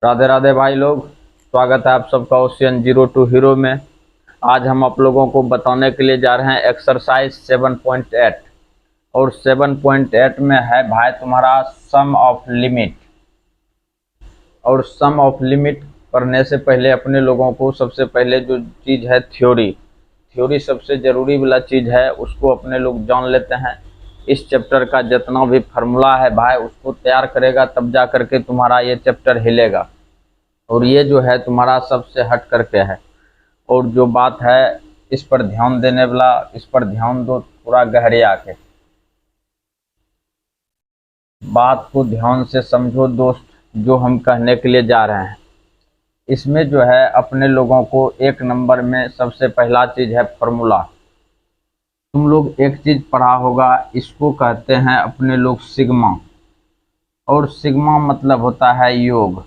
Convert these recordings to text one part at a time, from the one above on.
राधे राधे भाई लोग। स्वागत है आप सबका ओशियन जीरो टू हीरो में। आज हम आप लोगों को बताने के लिए जा रहे हैं एक्सरसाइज 7.8। और 7.8 में है भाई तुम्हारा सम ऑफ लिमिट। और सम ऑफ लिमिट करने से पहले अपने लोगों को सबसे पहले जो चीज़ है थ्योरी, थ्योरी सबसे ज़रूरी वाला चीज़ है, उसको अपने लोग जान लेते हैं। इस चैप्टर का जितना भी फार्मूला है भाई उसको तैयार करेगा तब जा करके तुम्हारा ये चैप्टर हिलेगा। और ये जो है तुम्हारा सबसे हट करके है। और जो बात है इस पर ध्यान देने वाला, इस पर ध्यान दो पूरा गहरे आके, बात को ध्यान से समझो दोस्त, जो हम कहने के लिए जा रहे हैं। इसमें जो है अपने लोगों को एक नंबर में सबसे पहला चीज है फॉर्मूला। तुम लोग एक चीज पढ़ा होगा, इसको कहते हैं अपने लोग सिग्मा। और सिग्मा मतलब होता है योग।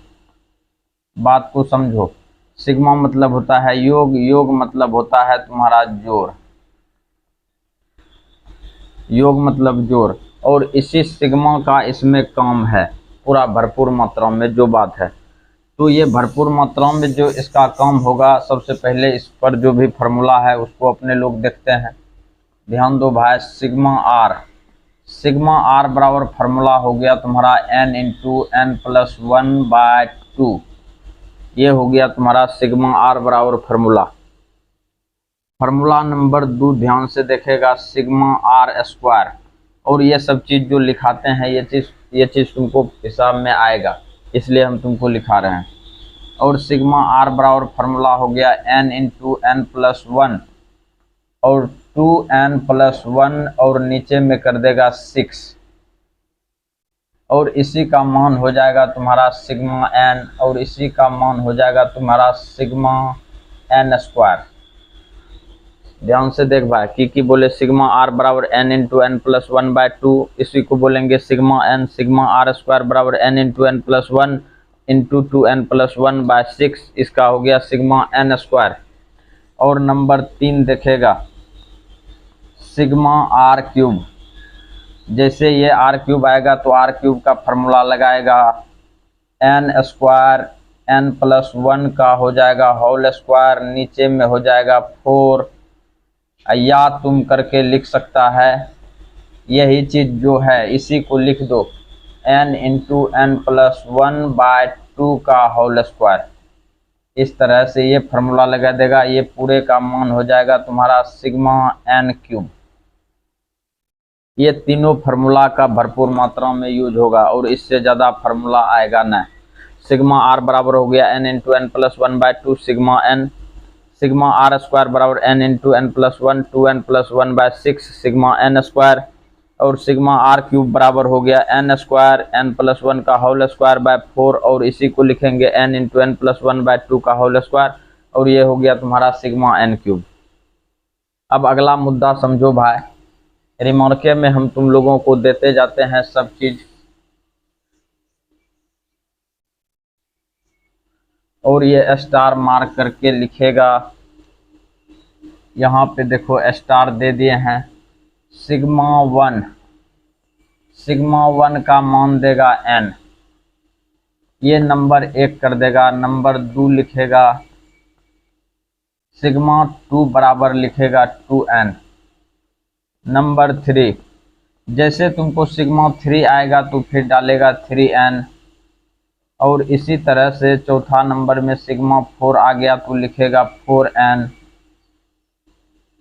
बात को समझो, सिग्मा मतलब होता है योग, योग मतलब होता है तुम्हारा जोड़, योग मतलब जोड़। और इसी सिग्मा का इसमें काम है पूरा भरपूर मात्रा में जो बात है। तो ये भरपूर मात्रा में जो इसका काम होगा, सबसे पहले इस पर जो भी फार्मूला है उसको अपने लोग देखते हैं। ध्यान दो भाई, सिग्मा आर, सिग्मा आर बराबर फार्मूला हो गया तुम्हारा n इंटू एन प्लस 1/2। ये हो गया तुम्हारा सिग्मा आर बराबर फार्मूला। फार्मूला नंबर 2 ध्यान से देखेगा, सिग्मा आर स्क्वायर। और ये सब चीज़ जो लिखाते हैं ये चीज़ तुमको हिसाब में आएगा, इसलिए हम तुमको लिखा रहे हैं। और सिग्मा आर बराबर फार्मूला हो गया n इंटू एन प्लस 1 और 2n+1 और नीचे में कर देगा 6। और इसी का मान हो जाएगा तुम्हारा सिग्मा n, और इसी का मान हो जाएगा तुम्हारा सिग्मा n स्क्वायर। ध्यान से देख भाई, की बोले सिग्मा आर बराबर n इंटू एन प्लस 1/2, इसी को बोलेंगे sigma n। Sigma r square बराबर n into n plus 1 into 2n+1/6, इसका हो गया सिग्मा n स्क्वायर। और नंबर 3 देखेगा, सिग्मा आर क्यूब। जैसे ये आर क्यूब आएगा तो आर क्यूब का फार्मूला लगाएगा, एन स्क्वायर n+1 का हो जाएगा होल स्क्वायर, नीचे में हो जाएगा 4। या तुम करके लिख सकता है, यही चीज जो है इसी को लिख दो, n इंटू n+1/2 का होल स्क्वायर। इस तरह से ये फार्मूला लगा देगा, ये पूरे का मान हो जाएगा तुम्हारा सिग्मा n क्यूब। ये तीनों फार्मूला का भरपूर मात्रा में यूज होगा और इससे ज़्यादा फार्मूला आएगा नहीं। सिग्मा आर बराबर हो गया n into n plus 1/2 sigma n। Sigma r square बराबर n into n plus 1 2n+1/6 sigma n square. और सिग्मा आर क्यूब बराबर हो गया n स्क्वायर n+1 का होल स्क्वायर बाय 4, और इसी को लिखेंगे n इंटू n+1/2 का होल स्क्वायर। और ये हो गया तुम्हारा सिग्मा n क्यूब। अब अगला मुद्दा समझो भाई, रिमार्के में हम तुम लोगों को देते जाते हैं सब चीज। और ये स्टार मार्क करके लिखेगा, यहाँ पे देखो स्टार दे दिए हैं। सिग्मा 1, सिग्मा 1 का मान देगा n, ये नंबर 1 कर देगा। नंबर 2 लिखेगा, सिग्मा 2 बराबर लिखेगा 2n। नंबर 3, जैसे तुमको सिग्मा 3 आएगा तो फिर डालेगा 3n। और इसी तरह से चौथा नंबर में सिग्मा 4 आ गया तो लिखेगा 4n।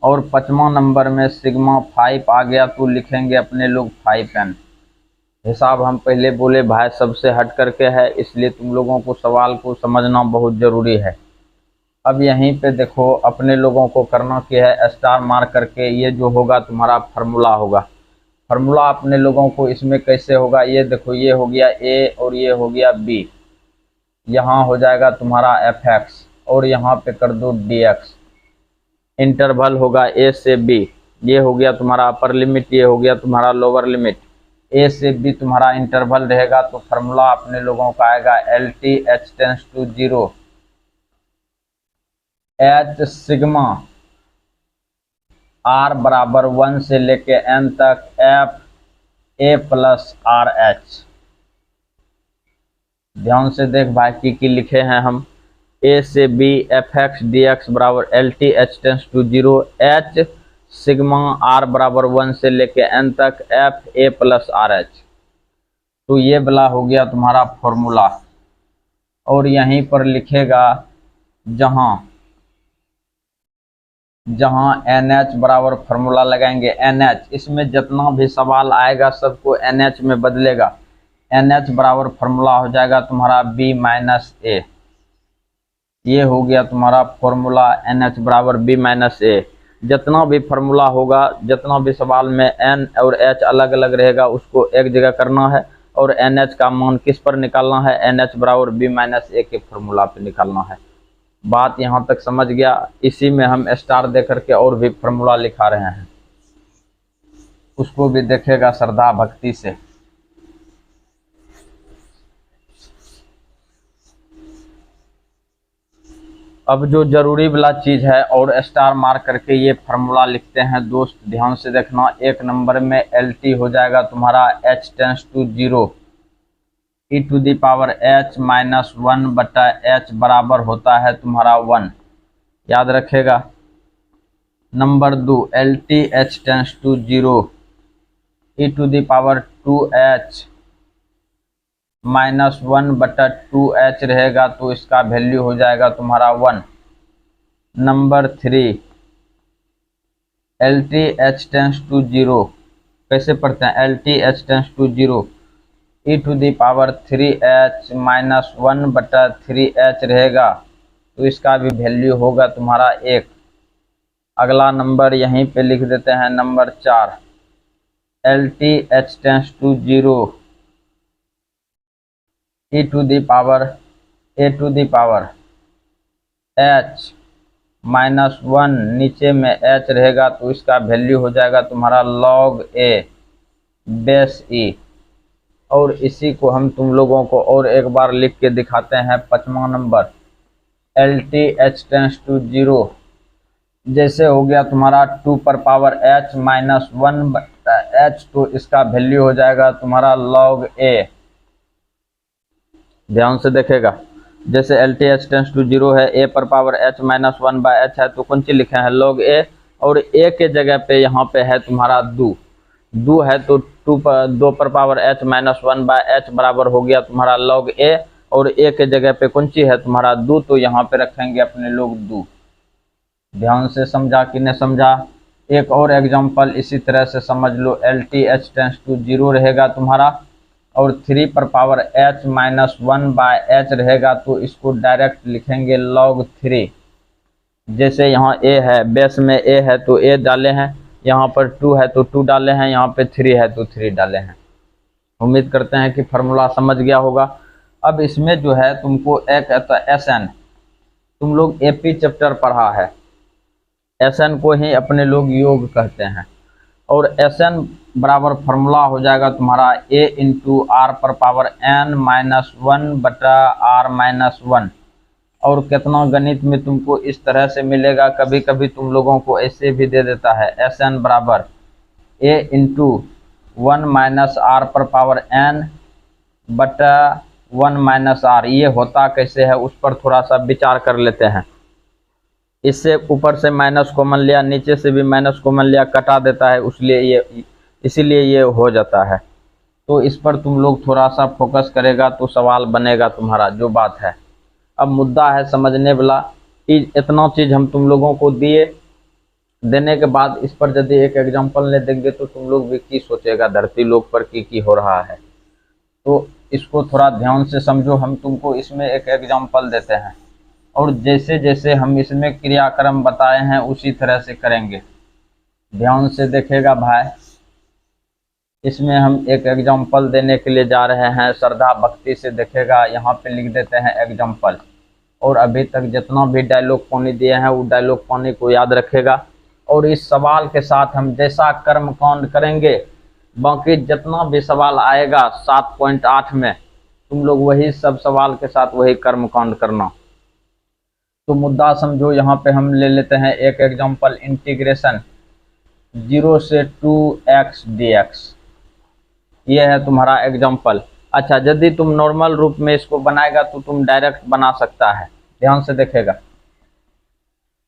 और पांचवा नंबर में सिग्मा 5 आ गया तो लिखेंगे अपने लोग 5n। हिसाब हम पहले बोले भाई सबसे हट करके है, इसलिए तुम लोगों को सवाल को समझना बहुत ज़रूरी है। अब यहीं पे देखो अपने लोगों को करना क्या है, स्टार मार्क करके ये जो होगा तुम्हारा फार्मूला होगा। फार्मूला अपने लोगों को इसमें कैसे होगा, ये देखो, ये हो गया a और ये हो गया b। यहाँ हो जाएगा तुम्हारा fx और यहाँ पे कर दो dx। इंटरवल होगा a से b, ये हो गया तुम्हारा अपर लिमिट, ये हो गया तुम्हारा लोअर लिमिट। a से b तुम्हारा इंटरवल रहेगा तो फार्मूला अपने लोगों का आएगा LT h → 0 h sigma r बराबर 1 से लेके n तक f a + RH। ध्यान से देख भाई की लिखे हैं हम। ए से B F x D x बराबर L T H tends to 0 H sigma are बराबर 1 से लेके एन तक F A plus R H. तो ये वाला हो गया तुम्हारा फॉर्मूला। और यहीं पर लिखेगा जहां जहां एन एच बराबर फॉर्मूला लगाएंगे एन एच, इसमें जितना भी सवाल आएगा सबको एन एच में बदलेगा। एन एच बराबर फॉर्मूला हो जाएगा तुम्हारा बी माइनस ए। ये हो गया तुम्हारा फॉर्मूला एन एच बराबर बी माइनस ए। जितना भी फॉर्मूला होगा, जितना भी सवाल में एन और एच अलग अलग रहेगा उसको एक जगह करना है और एन एच का मान किस पर निकालना है, एन एच बराबर बी माइनस ए के फॉर्मूला पे निकालना है। बात यहाँ तक समझ गया। इसी में हम स्टार दे करके और भी फॉर्मूला लिखा रहे हैं, उसको भी देखेगा श्रद्धा भक्ति से। अब जो जरूरी वाला चीज है और स्टार मार्क करके ये फार्मूला लिखते हैं दोस्त, ध्यान से देखना। एक नंबर में एल टी हो जाएगा तुम्हारा h tends to 0 e to the power H minus 1 बटा एच बराबर होता है तुम्हारा 1, याद रखेगा। Number 2 L T H tends to 0 e to the power 2 h minus 1 बटा 2 एच रहेगा, तो इसका वैल्यू हो जाएगा तुम्हारा 1। Number 3 L T H tends to 0, कैसे पढ़ते हैं, L T H tends to 0 e to the power 3 h minus 1 बटा 3 एच रहेगा, तो इसका भी वैल्यू होगा तुम्हारा 1। अगला नंबर यहीं पे लिख देते हैं, number 4 L T H tends to 0 a to the power H minus 1, नीचे में एच रहेगा, तो इसका वैल्यू हो जाएगा तुम्हारा लॉग ए बेस ई। और इसी को हम तुम लोगों को और एक बार लिख के दिखाते हैं। 5वां नंबर L T H tends to 0, जैसे हो गया तुम्हारा 2 पर पावर एच माइनस 1 बटा एच, तो इसका वैल्यू हो जाएगा तुम्हारा लॉग ए। ध्यान से देखेगा, जैसे L T H tends to 0 है, ए पर power H minus 1 by h है, तो कौन सी लिखे हैं, लॉग ए। और ए के जगह पे यहाँ पे है तुम्हारा 2 है, तो 2 पर power H minus 1 by H बराबर हो गया तुम्हारा लॉग ए। और ए के जगह पे कौन सी है तुम्हारा 2, तो यहाँ पे रखेंगे अपने लोग 2। ध्यान से समझा कि नहीं समझा। एक और एग्जाम्पल इसी तरह से समझ लो, L T H tends to 0 रहेगा तुम्हारा और 3 पर power H minus 1 by H रहेगा, तो इसको डायरेक्ट लिखेंगे लॉग 3। जैसे यहाँ ए है, बेस में ए है तो ए डाले हैं, यहाँ पर 2 है तो 2 डाले हैं, यहाँ पे 3 है तो 3 डाले हैं। उम्मीद करते हैं कि फार्मूला समझ गया होगा। अब इसमें जो है तुमको एक एस एन, तुम लोग एपी चैप्टर पढ़ा है, एस एन को ही अपने लोग योग कहते हैं। और एस एन बराबर फार्मूला हो जाएगा तुम्हारा ए इंटू आर पर पावर एन माइनस 1 बटा आर माइनस 1। और कितना गणित में तुमको इस तरह से मिलेगा, कभी कभी तुम लोगों को ऐसे भी दे देता है, एस एन बराबर ए इंटू 1 माइनस आर पर पावर एन बटा 1 माइनस आर। ये होता कैसे है उस पर थोड़ा सा विचार कर लेते हैं। इससे ऊपर से माइनस कॉमन लिया, नीचे से भी माइनस कॉमन लिया, कटा देता है, इसीलिए ये हो जाता है। तो इस पर तुम लोग थोड़ा सा फोकस करेगा तो सवाल बनेगा तुम्हारा, जो बात है। अब मुद्दा है समझने वाला। इतना चीज हम तुम लोगों को देने के बाद इस पर यदि एक एग्जाम्पल ले देंगे तो तुम लोग भी की सोचेगा धरती लोक पर की हो रहा है। तो इसको थोड़ा ध्यान से समझो। हम तुमको इसमें एक एग्जाम्पल देते हैं और जैसे जैसे हम इसमें क्रियाक्रम बताए हैं उसी तरह से करेंगे। ध्यान से देखेगा भाई, इसमें हम एक एग्जाम्पल देने के लिए जा रहे हैं, श्रद्धा भक्ति से देखेगा। यहाँ पे लिख देते हैं एग्जाम्पल, और अभी तक जितना भी डायलॉग पानी दिए हैं वो डायलॉग पानी को याद रखेगा। और इस सवाल के साथ हम जैसा कर्म कांड करेंगे, बाकी जितना भी सवाल आएगा 7.8 में, तुम लोग वही सब सवाल के साथ वही कर्म कांड करना। तो मुद्दा समझो। यहाँ पे हम ले लेते हैं एक एग्जाम्पल, इंटीग्रेशन 0 से 2x dx। ये है तुम्हारा एग्जाम्पल। अच्छा, यदि तुम नॉर्मल रूप में इसको बनाएगा तो तुम डायरेक्ट बना सकता है, ध्यान से देखेगा।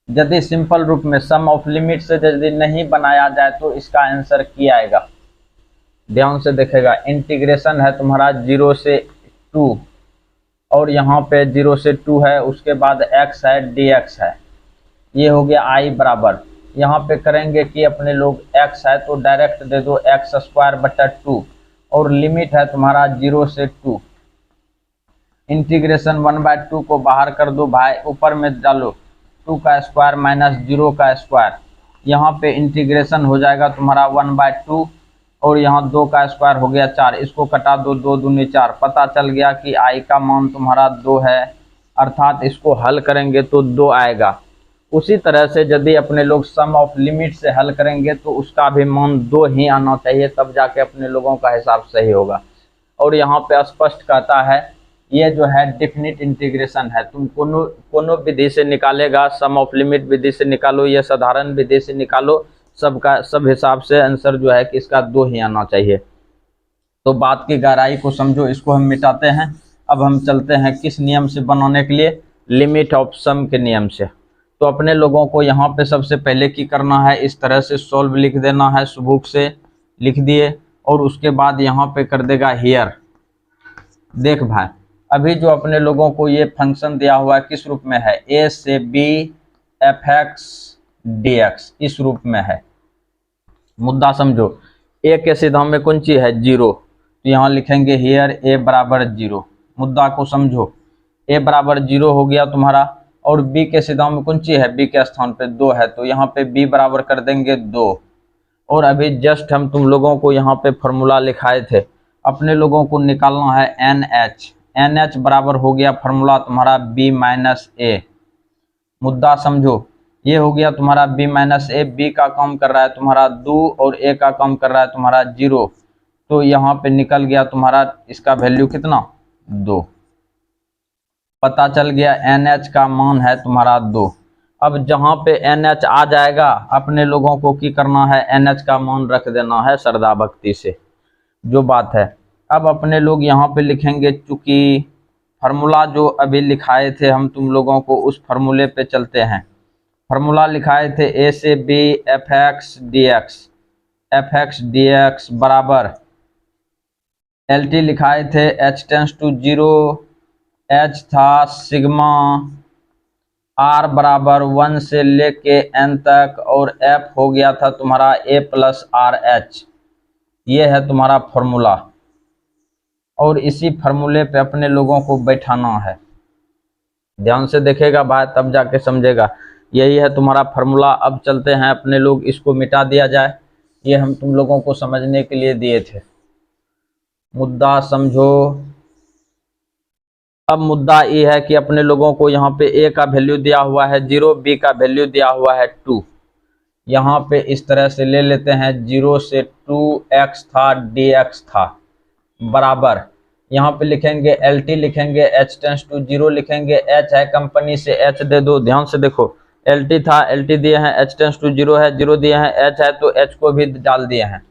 यदि सिंपल रूप में सम ऑफ लिमिट से यदि नहीं बनाया जाए तो इसका आंसर क्या आएगा, ध्यान से देखेगा। इंटीग्रेशन है तुम्हारा 0 से 2 और यहाँ पे 0 से 2 है, उसके बाद x है dx है, ये हो गया i बराबर। यहाँ पे करेंगे कि अपने लोग x है तो डायरेक्ट दे दो x²/2 और लिमिट है तुम्हारा 0 से 2। इंटीग्रेशन 1/2 को बाहर कर दो भाई, ऊपर में डालो 2 का स्क्वायर माइनस 0 का स्क्वायर। यहाँ पे इंटीग्रेशन हो जाएगा तुम्हारा 1/2 और यहाँ 2 का स्क्वायर हो गया 4, इसको कटा दो, 2 दूनी 4। पता चल गया कि i का मान तुम्हारा 2 है, अर्थात इसको हल करेंगे तो 2 आएगा। उसी तरह से यदि अपने लोग सम ऑफ लिमिट से हल करेंगे तो उसका भी मान 2 ही आना चाहिए, तब जाके अपने लोगों का हिसाब सही होगा। और यहाँ पे स्पष्ट कहता है ये जो है डेफिनिट इंटीग्रेशन है, तुम कोनो विधि से निकालेगा, सम ऑफ लिमिट विधि से निकालो या साधारण विधि से निकालो, सबका सब हिसाब से आंसर जो है कि इसका 2 ही आना चाहिए। तो बात की गहराई को समझो, इसको हम मिटाते हैं। अब हम चलते हैं किस नियम से बनाने के लिए, लिमिट ऑफ सम के नियम से। तो अपने लोगों को यहाँ पे सबसे पहले की करना है, इस तरह से सॉल्व लिख देना है, सुबुक से लिख दिए और उसके बाद यहाँ पे कर देगा हियर। देख भाई, अभी जो अपने लोगों को ये फंक्शन दिया हुआ है किस रूप में है, a से b f(x) dx इस रूप में है। मुद्दा समझो, a के सीधा में कौन सी है 0, तो यहाँ लिखेंगे हियर a बराबर 0। मुद्दा को समझो, a बराबर 0 हो गया तुम्हारा, और b के सीधा में कौन सी है, b के स्थान पे 2 है, तो यहाँ पे b बराबर कर देंगे 2। और अभी जस्ट हम तुम लोगों को यहाँ पे फॉर्मूला लिखाए थे, अपने लोगों को निकालना है NH बराबर हो गया फॉर्मूला तुम्हारा b माइनस a। मुद्दा समझो, ये हो गया तुम्हारा b माइनस a, b का काम कर रहा है तुम्हारा 2 और a का काम कर रहा है तुम्हारा 0, तो यहाँ पे निकल गया तुम्हारा इसका वैल्यू कितना 2। पता चल गया NH का मान है तुम्हारा 2। अब जहाँ पे NH आ जाएगा अपने लोगों को की करना है, NH का मान रख देना है श्रद्धा भक्ति से, जो बात है। अब अपने लोग यहाँ पे लिखेंगे, चूंकि फार्मूला जो अभी लिखाए थे हम तुम लोगों को, उस फार्मूले पे चलते हैं। फार्मूला लिखाए थे a से b f(x) dx बराबर LT लिखाए थे h→0, h था सिग्मा r बराबर 1 से लेके n तक, और f हो गया था तुम्हारा a+RH। ये है तुम्हारा फॉर्मूला, और इसी फार्मूले पे अपने लोगों को बैठाना है। ध्यान से देखेगा भाई, तब जाके समझेगा। यही है तुम्हारा फार्मूला। अब चलते हैं अपने लोग, इसको मिटा दिया जाए, ये हम तुम लोगों को समझने के लिए दिए थे। मुद्दा समझो। अब मुद्दा ये है कि अपने लोगों को यहाँ पे a का वैल्यू दिया हुआ है 0, b का वैल्यू दिया हुआ है 2। यहाँ पे इस तरह से ले लेते हैं, 0 से 2x था dx था बराबर, यहाँ पे लिखेंगे LT लिखेंगे, h→0 लिखेंगे, h है कंपनी से h दे दो। ध्यान से देखो, LT था, LT दिए हैं, h→0 है, 0 दिए हैं, h है तो h को भी डाल दिए हैं,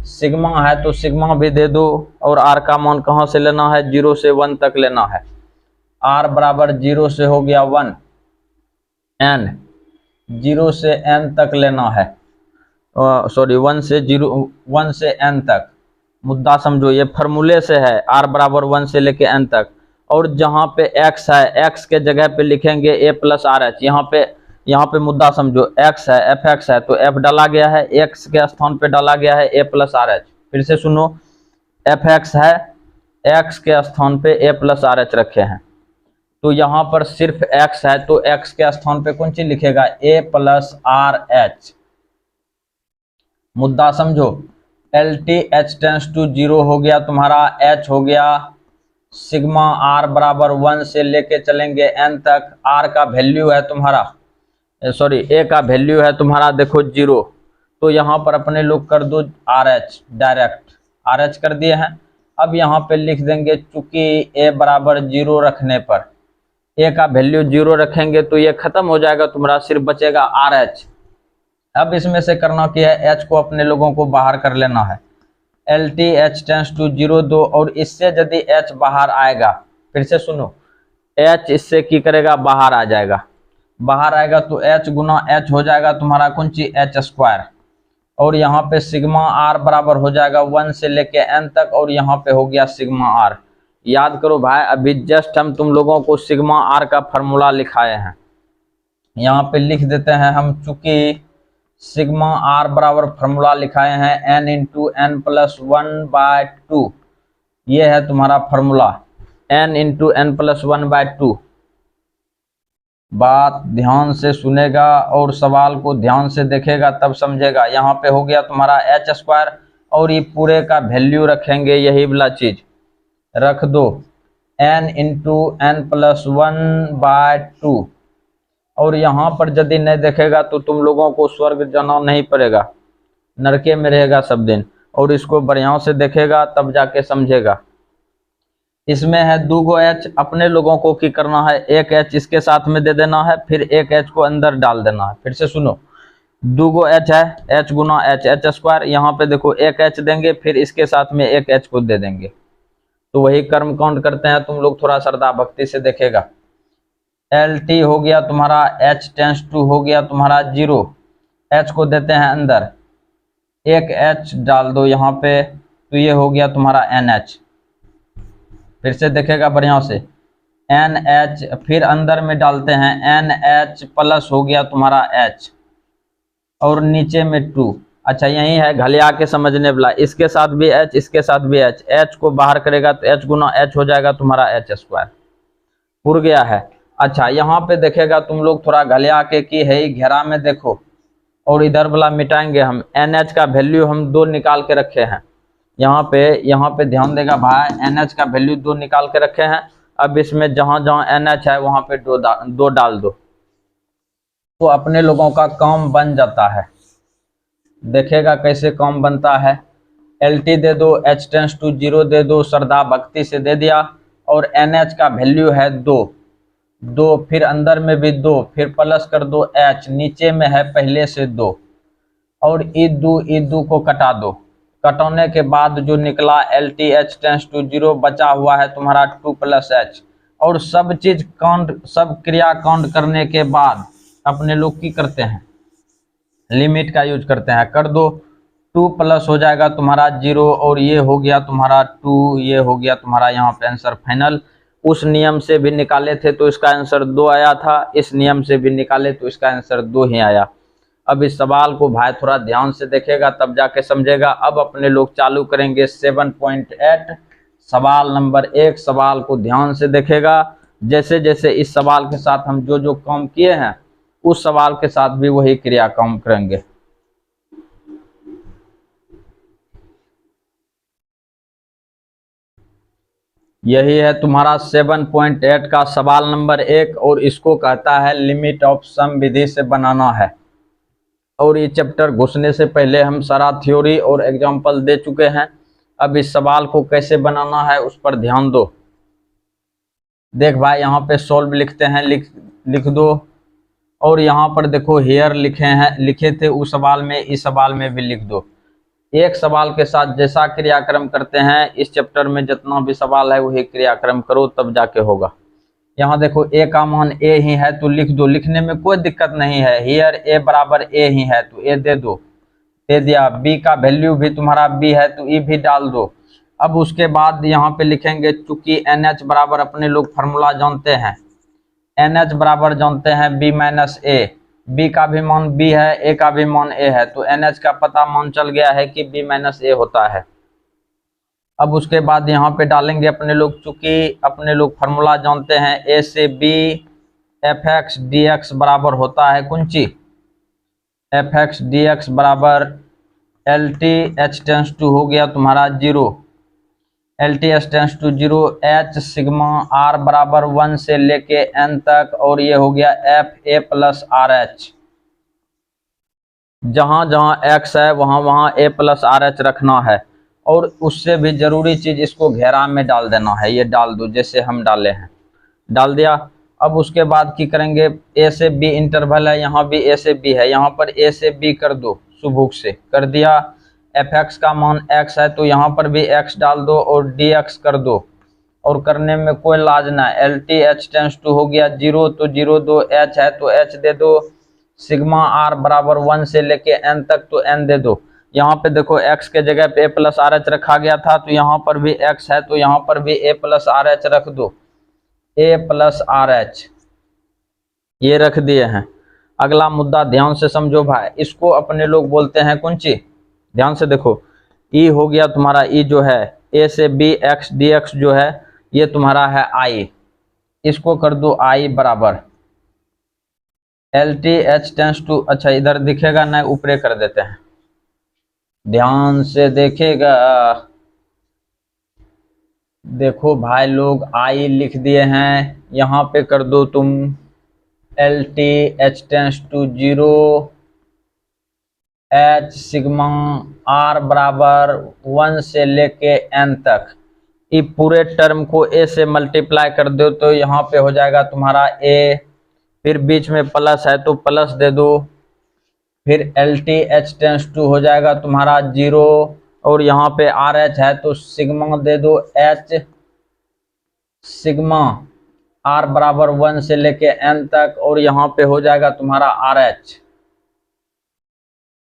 सिग्मा है तो सिग्मा भी दे दो, और r का मान कहाँ से लेना है, 0 से 1 तक लेना है। r बराबर 0 से हो गया 1, n 0 से n तक लेना है, सॉरी 1 से n तक। मुद्दा समझो, ये फार्मूले से है, r बराबर 1 से लेके n तक। और जहाँ पे x है, x के जगह पे लिखेंगे a+RH। यहाँ पे मुद्दा समझो, x है f(x) है तो f डाला गया है, x के स्थान पे डाला गया है a+RH। फिर से सुनो, f(x) है, x के स्थान पे a+RH रखे हैं, तो यहाँ पर सिर्फ x है तो x के स्थान पे कौन सी लिखेगा, a+RH। मुद्दा समझो, LT h→0 हो गया तुम्हारा, h हो गया सिग्मा r बराबर 1 से लेके चलेंगे n तक। r का वैल्यू है तुम्हारा, सॉरी a का वैल्यू है तुम्हारा देखो 0, तो यहाँ पर अपने लोग कर दो RH, डायरेक्ट RH कर दिए हैं। अब यहाँ पे लिख देंगे, चूंकि a बराबर 0 रखने पर, a का वैल्यू 0 रखेंगे तो ये खत्म हो जाएगा तुम्हारा, सिर्फ बचेगा RH। अब इसमें से करना क्या है, h को अपने लोगों को बाहर कर लेना है। LTH टेंस टू 0 दो, और इससे यदि H बाहर आएगा, फिर से सुनो, H इससे की करेगा बाहर आ जाएगा, बाहर आएगा तो H गुना H हो जाएगा तुम्हारा कौन सी H², और यहाँ पे सिग्मा R बराबर हो जाएगा 1 से लेके N तक, और यहाँ पे हो गया सिग्मा R। याद करो भाई, अभी जस्ट हम तुम लोगों को सिग्मा R का फॉर्मूला लिखाए हैं, यहाँ पे लिख देते हैं हम, चूंकि सिग्मा R बराबर फॉर्मूला लिखाए हैं n इंटू एन प्लस 1/2, ये है तुम्हारा formula n into n plus 1/2। बात ध्यान से सुनेगा और सवाल को ध्यान से देखेगा तब समझेगा। यहाँ पे हो गया तुम्हारा H², और ये पूरे का वैल्यू रखेंगे, यही वाला चीज रख दो, n इंटू एन प्लस 1/2, और यहाँ पर यदि नहीं देखेगा तो तुम लोगों को स्वर्ग जाना नहीं पड़ेगा, नरके में रहेगा सब दिन, और इसको बढ़िया से देखेगा तब जाके समझेगा। इसमें है 2 H, अपने लोगों को की करना है, 1 H इसके साथ में दे देना है, फिर 1 H को अंदर डाल देना है। फिर से सुनो, 2 H है, H गुना H, H², यहाँ पे देखो 1 H देंगे, फिर इसके साथ में 1 H को दे देंगे, तो वही कर्म काउंट करते हैं, तुम लोग थोड़ा श्रद्धा भक्ति से देखेगा। LT हो गया तुम्हारा H टेंस टू हो गया तुम्हारा 0, H को देते हैं अंदर, 1 H डाल दो यहाँ पे, तो ये हो गया तुम्हारा NH। फिर से देखेगा बढ़िया से, NH, फिर अंदर में डालते हैं NH प्लस हो गया तुम्हारा H, और नीचे में 2। अच्छा यही है घलिया के समझने वाला, इसके साथ भी H, इसके साथ भी H, H को बाहर करेगा तो H गुना H हो जाएगा तुम्हारा H², पुर गया है। अच्छा यहाँ पे देखेगा तुम लोग थोड़ा घलिया के की है, घेरा में देखो, और इधर वाला मिटाएंगे हम, NH का वैल्यू हम 2 निकाल के रखे हैं, यहाँ पे ध्यान देगा भाई, NH का वैल्यू 2 निकाल के रखे हैं। अब इसमें जहां जहां NH है वहां पे 2 डाल दो, तो अपने लोगों का काम बन जाता है। देखेगा कैसे काम बनता है, LT दे दो, H टेंस टू 0 दे दो, श्रद्धा भक्ति से दे दिया, और NH का वैल्यू है 2, फिर अंदर में भी 2, फिर प्लस कर दो H, नीचे में है पहले से 2, और E2 को कटा दो, कटाने के बाद जो निकला LTH टेंस टू 0, बचा हुआ है तुम्हारा 2 + H, और सब चीज काउंट, सब क्रिया काउंट करने के बाद अपने लोग की करते हैं, लिमिट का यूज करते हैं, कर दो, 2 प्लस हो जाएगा तुम्हारा 0, और ये हो गया तुम्हारा 2, ये हो गया तुम्हारा यहाँ पे आंसर फाइनल। उस नियम से भी निकाले थे तो इसका आंसर 2 आया था, इस नियम से भी निकाले तो इसका आंसर 2 ही आया। अब इस सवाल को भाई थोड़ा ध्यान से देखेगा तब जाके समझेगा। अब अपने लोग चालू करेंगे 7.8, सवाल नंबर 1। सवाल को ध्यान से देखेगा, जैसे जैसे इस सवाल के साथ हम जो जो काम किए हैं उस सवाल के साथ भी वही क्रिया काम करेंगे। यही है तुम्हारा 7.8 का सवाल नंबर 1, और इसको कहता है लिमिट ऑफ सम विधि से बनाना है। और ये चैप्टर घुसने से पहले हम सारा थ्योरी और एग्जाम्पल दे चुके हैं। अब इस सवाल को कैसे बनाना है उस पर ध्यान दो। देख भाई यहाँ पे सॉल्व लिखते हैं, लिख दो, और यहाँ पर देखो हेयर लिखे थे उस सवाल में, इस सवाल में भी लिख दो। एक सवाल के साथ जैसा क्रियाक्रम करते हैं इस चैप्टर में जितना भी सवाल है वही क्रियाक्रम करो तब जाके होगा। यहाँ देखो ए का मान ए ही है तो लिख दो, लिखने में कोई दिक्कत नहीं है। हियर ए बराबर ए ही है तो ए दे दो, दे दिया। बी का वैल्यू भी तुम्हारा बी है तो ई भी डाल दो। अब उसके बाद यहाँ पे लिखेंगे, चूंकि NH बराबर अपने लोग फार्मूला जानते हैं, NH बराबर जानते हैं B माइनस ए, बी का भी मान बी है, ए का भी मान ए है, तो NH का पता मान चल गया है कि B माइनस ए होता है। अब उसके बाद यहाँ पे डालेंगे अपने लोग, चूंकि अपने लोग फार्मूला जानते हैं ए से बी fx dx बराबर होता है कौन ची, fx dx बराबर LTH टेंस टू हो गया तुम्हारा 0, LTH tends to 0 h sigma r बराबर 1 से लेके n तक, और ये हो गया fa प्लस RH। जहां जहां x है वहां वहां a प्लस RH रखना है, और उससे भी जरूरी चीज इसको घेरा में डाल देना है। ये डाल दो जैसे हम डाले हैं, डाल दिया। अब उसके बाद की करेंगे, ए से बी इंटरवल है, यहाँ भी ए से बी है, यहाँ पर ए से बी कर दो, सुबुक से कर दिया। एफ एक्स का मान x है तो यहाँ पर भी x डाल दो और dx कर दो, और करने में कोई लाज ना। L T H tends to हो गया 0 तो 0 दो h है तो h दे दो, सिग्मा r बराबर 1 से लेके n तक तो n दे दो। यहाँ पे देखो x के जगह पे a प्लस आर एच रखा गया था तो यहाँ पर भी x है तो यहाँ पर भी a प्लस आर एच रख दो, a प्लस आर एच ये रख दिए हैं। अगला मुद्दा ध्यान से समझो भाई, इसको अपने लोग बोलते हैं कौन सी, ध्यान से देखो। ई हो गया तुम्हारा, ई जो है a से b x dx जो है ये तुम्हारा है i, इसको कर दो i बराबर L T H tends to, अच्छा इधर दिखेगा ना, ऊपरे कर देते हैं, ध्यान से देखेगा। देखो भाई लोग i लिख दिए हैं, यहाँ पे कर दो तुम L T H tends to 0 h sigma r बराबर 1 से लेके n तक। इस पूरे टर्म को a से मल्टीप्लाई कर दो तो यहाँ पे हो जाएगा तुम्हारा a, फिर बीच में प्लस है तो प्लस दे दो, फिर L T H tends to हो जाएगा तुम्हारा 0 और यहाँ पे आर एच है तो सिग्मा दे दो h सिग्मा r बराबर 1 से लेके n तक, और यहाँ पे हो जाएगा तुम्हारा आर एच।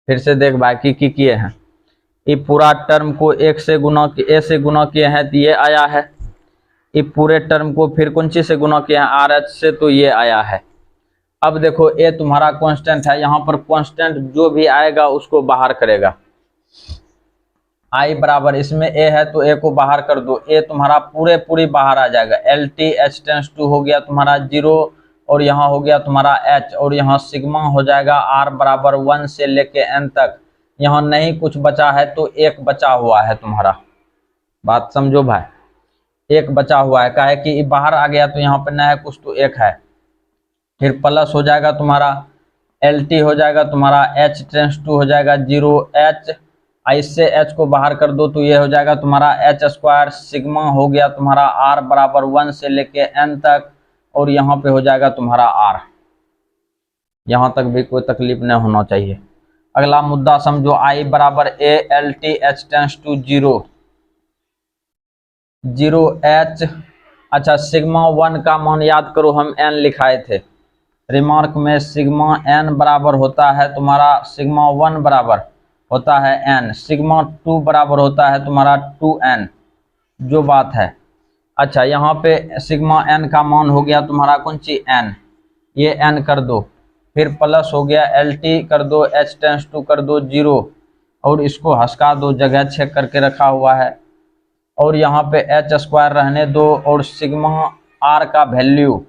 फिर से देख भाई की किए हैं, ये पूरा टर्म को a से गुना किए हैं तो ये आया है, ये पूरे टर्म को फिर कौन सी से गुना किया है, आर एच से, तो ये आया है। अब देखो a तुम्हारा कांस्टेंट है, यहाँ पर कांस्टेंट जो भी आएगा उसको बाहर करेगा। i बराबर इसमें a है तो a को बाहर कर दो, a तुम्हारा पूरी बाहर आ जाएगा। L T H tends to हो गया तुम्हारा 0 और यहाँ हो गया तुम्हारा h, और यहाँ सिग्मा हो जाएगा r बराबर 1 से लेके n तक। यहाँ नहीं कुछ बचा है तो एक बचा हुआ है तुम्हारा, बात समझो भाई, एक बचा हुआ है, काहे कि बाहर आ गया तो यहाँ पे न है कुछ तो एक है। फिर प्लस हो जाएगा तुम्हारा एल टी हो जाएगा तुम्हारा h टेंस टू हो जाएगा 0 h, इससे h को बाहर कर दो तो ये हो जाएगा तुम्हारा h स्क्वायर, सिग्मा हो गया तुम्हारा r बराबर 1 से लेके n तक, और यहाँ पे हो जाएगा तुम्हारा r। यहाँ तक भी कोई तकलीफ नहीं होना चाहिए। अगला मुद्दा समझो, i बराबर a L T H tends to 0 h, अच्छा सिग्मा 1 का मान याद करो, हम n लिखाए थे रिमार्क में, सिग्मा n बराबर होता है तुम्हारा, सिग्मा 1 बराबर होता है n, सिग्मा 2 बराबर होता है तुम्हारा 2n, जो बात है। अच्छा यहाँ पे सिग्मा n का मान हो गया तुम्हारा कौन सी n, ये n कर दो, फिर प्लस हो गया एल टी कर दो h टेंस टू कर दो 0 और इसको हंसका दो, जगह चेक करके रखा हुआ है, और यहाँ पे h स्क्वायर रहने दो, और सिग्मा r का वैल्यू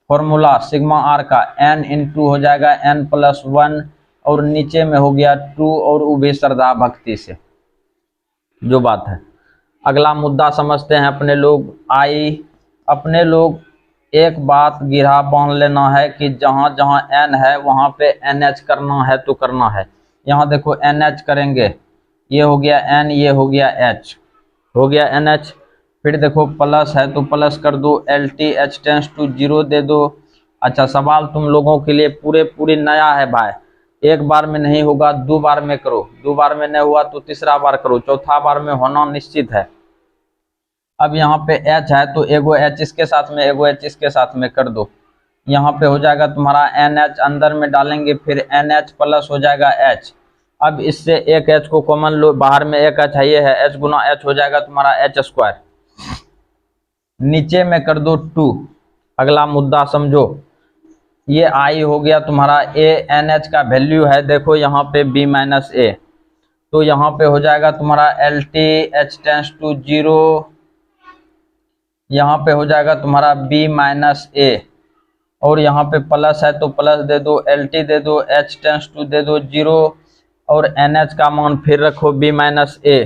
फॉर्मूला सिग्मा r का n इंटू हो जाएगा n प्लस 1, और नीचे में हो गया 2, और वो भी श्रद्धा भक्ति से, जो बात है। अगला मुद्दा समझते हैं अपने लोग, अपने लोग एक बात गिरहा बांध लेना है कि जहाँ जहाँ n है वहाँ पे NH करना है तो करना है। यहाँ देखो NH करेंगे, ये हो गया n, ये हो गया h, हो गया NH, फिर देखो प्लस है तो प्लस कर दो, L T H tends to 0 दे दो। अच्छा सवाल तुम लोगों के लिए पूरी नया है भाई, एक बार में नहीं होगा, 2 बार में करो, 2 बार में नहीं हुआ तो तीसरा बार करो, चौथा बार में होना निश्चित है। अब यहाँ पे h है तो एगो h इसके साथ में, एगो h इसके साथ में कर दो, यहाँ पे हो जाएगा तुम्हारा NH, अंदर में डालेंगे फिर NH प्लस हो जाएगा h। अब इससे एक h को कॉमन लो, बाहर में एक h है, ये है h गुना h हो जाएगा तुम्हारा h स्क्वायर, नीचे में कर दो 2। अगला मुद्दा समझो, ये i हो गया तुम्हारा a, NH का वैल्यू है देखो यहाँ पे b माइनस a, तो यहाँ पे हो जाएगा तुम्हारा L T H tends to 0, यहाँ पे हो जाएगा तुम्हारा b माइनस a, और यहाँ पे प्लस है तो प्लस दे दो, एल टी दे दो, h टेंस टू दे दो 0, और NH का मान फिर रखो b माइनस a,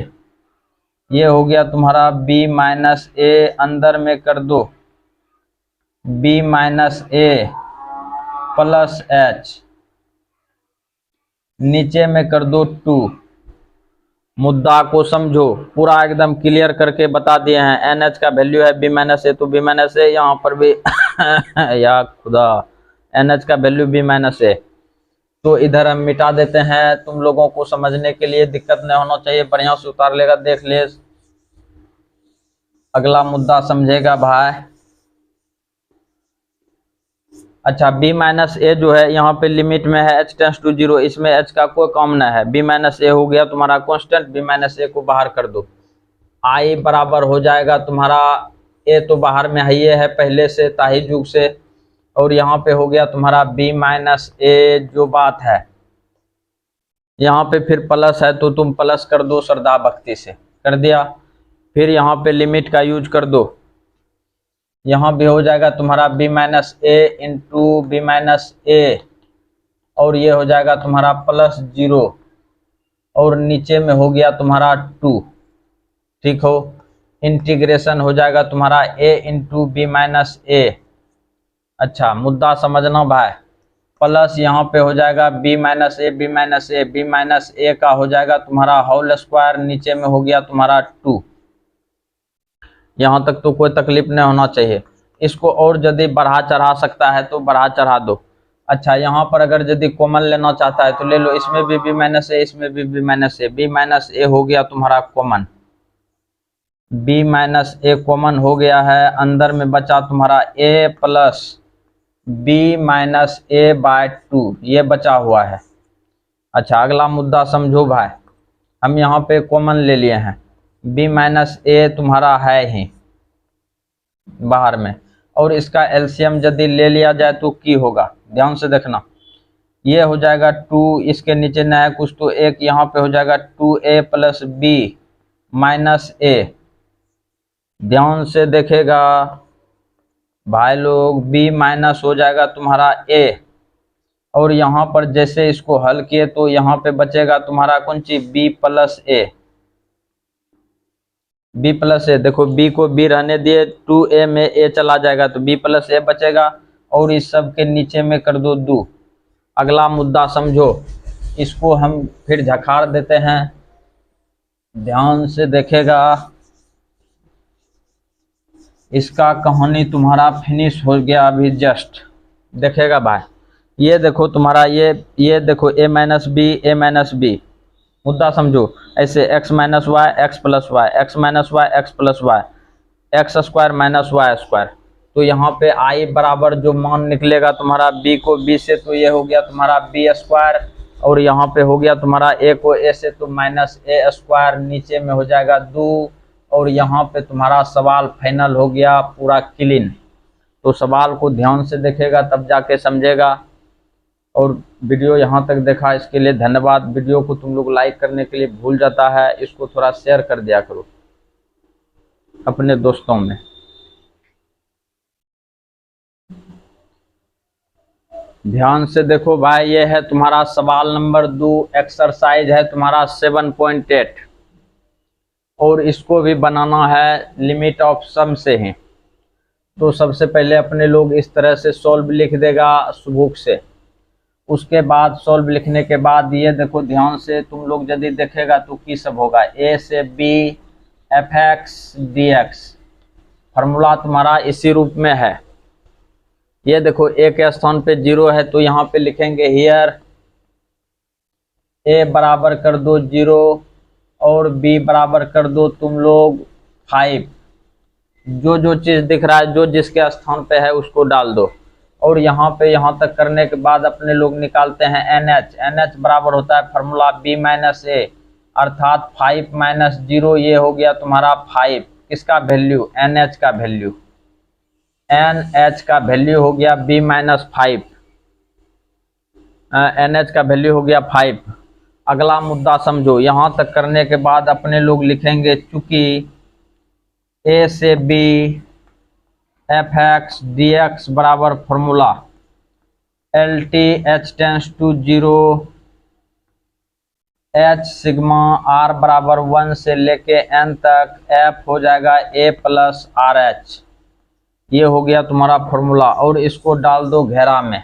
ये हो गया तुम्हारा b माइनस a, अंदर में कर दो b minus a plus h, नीचे में कर दो 2। मुद्दा को समझो, पूरा एकदम क्लियर करके बता दिए हैं। NH का वैल्यू है b माइनस a तो b माइनस a, यहाँ पर भी या खुदा NH का वैल्यू b माइनस a, तो इधर हम मिटा देते हैं, तुम लोगों को समझने के लिए दिक्कत नहीं होना चाहिए, बढ़िया से उतार लेगा, देख ले। अगला मुद्दा समझेगा भाई। अच्छा, b माइनस ए जो है यहाँ पे लिमिट में है h टेंस टू 0, इसमें h का कोई काम नहीं है, b माइनस ए हो गया तुम्हारा कांस्टेंट, b माइनस ए को बाहर कर दो, i बराबर हो जाएगा तुम्हारा, a तो बाहर में है पहले से ताही जुग से, और यहाँ पे हो गया तुम्हारा b माइनस ए जो बात है, यहाँ पे फिर प्लस है तो तुम प्लस कर दो श्रद्धा भक्ति से, कर दिया। फिर यहाँ पे लिमिट का यूज कर दो, यहाँ भी हो जाएगा तुम्हारा b माइनस ए इंटू बी माइनस ए, और ये हो जाएगा तुम्हारा प्लस 0, और नीचे में हो गया तुम्हारा 2, ठीक हो। इंटीग्रेशन हो जाएगा तुम्हारा a इंटू बी माइनस ए। अच्छा, मुद्दा समझना भाई, प्लस यहाँ पे हो जाएगा b माइनस ए, बी माइनस ए, बी माइनस ए का हो जाएगा तुम्हारा होल स्क्वायर, नीचे में हो गया तुम्हारा 2। यहाँ तक तो कोई तकलीफ नहीं होना चाहिए। इसको और यदि बढ़ा चढ़ा सकता है तो बढ़ा चढ़ा दो। अच्छा, यहाँ पर अगर यदि कॉमन लेना चाहता है तो ले लो, इसमें भी b माइनस ए, इसमें भी b minus a, b minus a हो गया तुम्हारा common, b minus a common हो गया है, अंदर में बचा तुम्हारा a plus b minus a by 2, ये बचा हुआ है। अच्छा, अगला मुद्दा समझो भाई, हम यहाँ पे कॉमन ले लिए हैं, b माइनस ए तुम्हारा है ही बाहर में, और इसका एलसीएम यदि ले लिया जाए तो की होगा, ध्यान से देखना, ये हो जाएगा 2, इसके नीचे न है कुछ तो एक, यहाँ पे हो जाएगा 2a प्लस b माइनस ए। ध्यान से देखेगा भाई लोग, b माइनस हो जाएगा तुम्हारा a, और यहाँ पर जैसे इसको हल किए तो यहाँ पे बचेगा तुम्हारा कौन चीज, b प्लस ए, b प्लस ए। देखो b को b रहने दिए, 2a में a चला जाएगा तो b प्लस ए बचेगा, और इस सब के नीचे में कर दो 2। अगला मुद्दा समझो, इसको हम फिर झखाड़ देते हैं, ध्यान से देखेगा, इसका कहानी तुम्हारा फिनिश हो गया अभी जस्ट, देखेगा भाई। ये देखो तुम्हारा ये देखो a minus b, a minus b, मुद्दा समझो, ऐसे x minus y, x plus y, x minus y, x plus y, x square minus y square. तो यहाँ पे i बराबर जो मान निकलेगा तुम्हारा b को b से, तो ये हो गया तुम्हारा b स्क्वायर, और यहाँ पे हो गया तुम्हारा a को a से तो माइनस a स्क्वायर, नीचे में हो जाएगा 2, और यहाँ पे तुम्हारा सवाल फाइनल हो गया पूरा क्लीन। तो सवाल को ध्यान से देखेगा तब जाके समझेगा। और वीडियो यहाँ तक देखा इसके लिए धन्यवाद। वीडियो को तुम लोग लाइक करने के लिए भूल जाता है, इसको थोड़ा शेयर कर दिया करो अपने दोस्तों में। ध्यान से देखो भाई, ये है तुम्हारा सवाल नंबर 2, एक्सरसाइज है तुम्हारा 7.8, और इसको भी बनाना है लिमिट ऑफ सम से ही। तो सबसे पहले अपने लोग इस तरह से सॉल्व लिख देगा बुक से, उसके बाद सॉल्व लिखने के बाद ये देखो ध्यान से तुम लोग यदि देखेगा तो की सब होगा, a से b F x D x, formula तुम्हारा इसी रूप में है। ये देखो a के स्थान पे 0 है तो यहाँ पे लिखेंगे हियर a बराबर कर दो 0 और b बराबर कर दो तुम लोग 5। जो चीज़ दिख रहा है, जो जिसके स्थान पे है उसको डाल दो, और यहाँ पे यहाँ तक करने के बाद अपने लोग निकालते हैं NH। NH बराबर होता है फार्मूला b माइनस ए, अर्थात 5 माइनस 0, ये हो गया तुम्हारा 5। किसका वैल्यू, NH का वैल्यू, NH का वैल्यू हो गया b माइनस 5, NH का वैल्यू हो गया 5। अगला मुद्दा समझो, यहाँ तक करने के बाद अपने लोग लिखेंगे चूंकि a से b F x D x बराबर formula L T H tends to 0 H sigma are बराबर 1 से लेके n तक f हो जाएगा a प्लस आर एच। ये हो गया तुम्हारा फॉर्मूला, और इसको डाल दो घेरा में,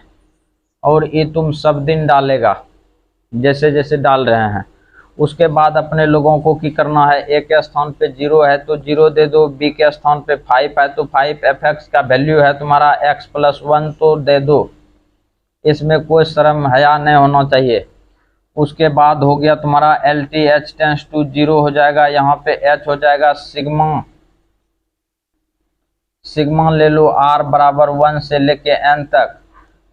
और ये तुम सब दिन डालेगा जैसे जैसे डाल रहे हैं। उसके बाद अपने लोगों को की करना है, a के स्थान पे 0 है तो 0 दे दो, b के स्थान पे 5 है तो 5, एफ एक्स का वैल्यू है तुम्हारा x प्लस 1 तो दे दो, इसमें कोई शर्म हया नहीं होना चाहिए। उसके बाद हो गया तुम्हारा L T H tends to 0 हो जाएगा, यहाँ पे एच हो जाएगा सिग्मा, सिग्मा ले लो आर बराबर 1 से लेके एन तक।